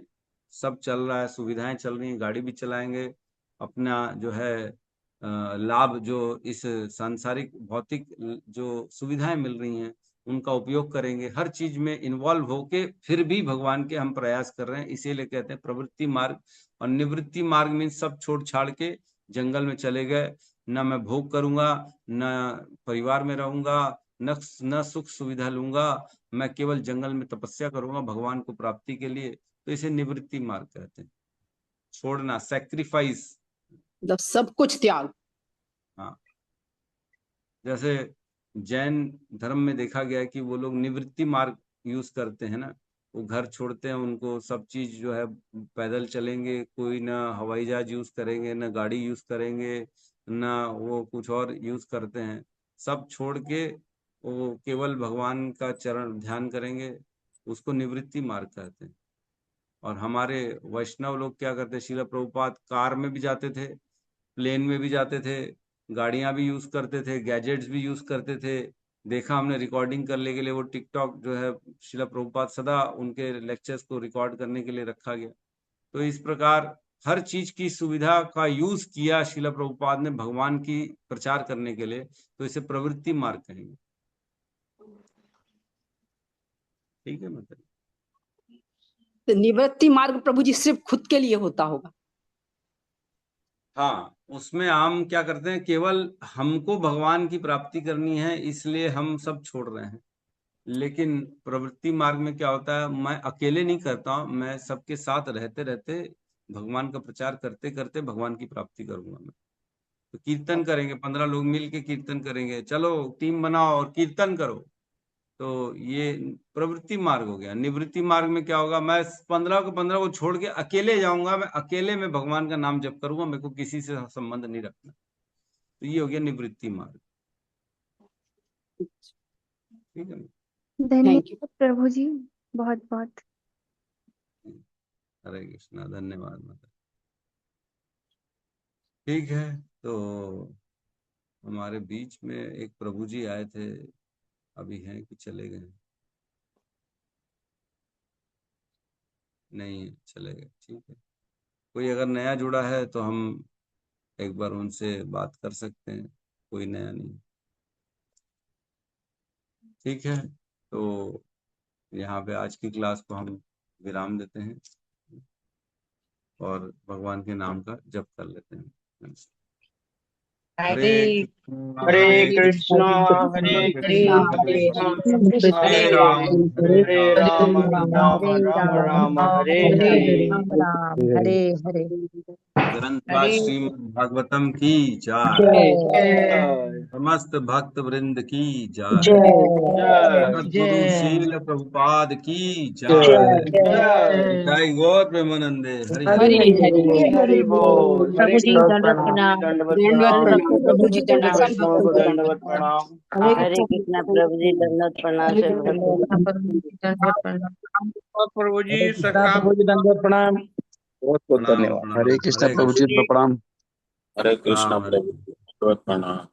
सब चल रहा है, सुविधाएं चल रही हैं, गाड़ी भी चलाएंगे, अपना जो है लाभ जो इस सांसारिक भौतिक जो सुविधाएं मिल रही हैं उनका उपयोग करेंगे, हर चीज में इन्वॉल्व होके फिर भी भगवान के हम प्रयास कर रहे हैं। इसीलिए कहते हैं प्रवृत्ति मार्ग और निवृत्ति मार्ग में सब छोड़ छाड़ के जंगल में चले गए, न मैं भोग करूंगा, न परिवार में रहूंगा, न सुख सुविधा लूंगा, मैं केवल जंगल में तपस्या करूंगा भगवान को प्राप्ति के लिए। तो इसे निवृत्ति मार्ग कहते हैं, छोड़ना, सैक्रिफाइस, मतलब सब कुछ त्याग। हाँ, जैसे जैन धर्म में देखा गया है कि वो लोग निवृत्ति मार्ग यूज करते हैं ना, वो घर छोड़ते हैं, उनको सब चीज जो है पैदल चलेंगे, कोई ना हवाई जहाज यूज करेंगे, ना गाड़ी यूज करेंगे, ना वो कुछ और यूज करते हैं, सब छोड़ के वो केवल भगवान का चरण ध्यान करेंगे, उसको निवृत्ति मार्ग कहते हैं। और हमारे वैष्णव लोग क्या करते हैं, श्रील प्रभुपाद कार में भी जाते थे, प्लेन में भी जाते थे, गाड़ियां भी यूज करते थे, गैजेट्स भी यूज करते थे। देखा हमने रिकॉर्डिंग करने के लिए वो टिकटॉक जो है श्रील प्रभुपाद सदा उनके लेक्चर्स को रिकॉर्ड करने के लिए रखा गया। तो इस प्रकार हर चीज की सुविधा का यूज किया श्रील प्रभुपाद ने भगवान की प्रचार करने के लिए, तो इसे प्रवृत्ति मार्ग कहेंगे। ठीक है, मतलब तो निवृत्ति मार्ग प्रभु जी सिर्फ खुद के लिए होता होगा। हाँ, उसमें हम क्या करते हैं, केवल हमको भगवान की प्राप्ति करनी है इसलिए हम सब छोड़ रहे हैं। लेकिन प्रवृत्ति मार्ग में क्या होता है, मैं अकेले नहीं करता हूँ, मैं सबके साथ रहते रहते भगवान का प्रचार करते करते भगवान की प्राप्ति करूंगा मैं। तो कीर्तन करेंगे, 15 लोग मिल के कीर्तन करेंगे, चलो टीम बनाओ और कीर्तन करो, तो ये प्रवृत्ति मार्ग हो गया। निवृत्ति मार्ग में क्या होगा, मैं 15 को 15 को छोड़ के अकेले जाऊंगा, मैं अकेले में भगवान का नाम जप करूंगा, मेरे को किसी से संबंध नहीं रखना। तो ये हो गया निवृत्ति मार्ग। ठीक है, धन्यवाद प्रभु जी, बहुत बहुत। हरे कृष्णा, धन्यवाद माता। ठीक है, तो हमारे बीच में एक प्रभु जी आए थे, अभी हैं कि चले गए? नहीं, चले गए। ठीक है, कोई अगर नया जुड़ा है तो हम एक बार उनसे बात कर सकते हैं, कोई नया नहीं। ठीक है, तो यहाँ पे आज की क्लास को हम विराम देते हैं और भगवान के नाम का जप कर लेते हैं। हरे कृष्णा हरे कृष्णा हरे राम राम राम हरे हरे। ग्रंथ श्रीमद् भागवतम की जय, समस्त भक्त वृंद की जय, सद्गुरु शील प्रभुपाद की जय, जय गौर प्रेमानंदे। हरि हरि बोल। प्रभु जी दंडवत प्रणाम। प्रभु जी दंडवत प्रणाम। हरे कृष्णा प्रभु जी दंडवत प्रणाम। प्रभु जी दंडवत प्रणाम। बहुत बहुत धन्यवाद। हरे कृष्णा प्रभु जी प्रणाम। हरे कृष्णा प्रभु जी प्रणाम।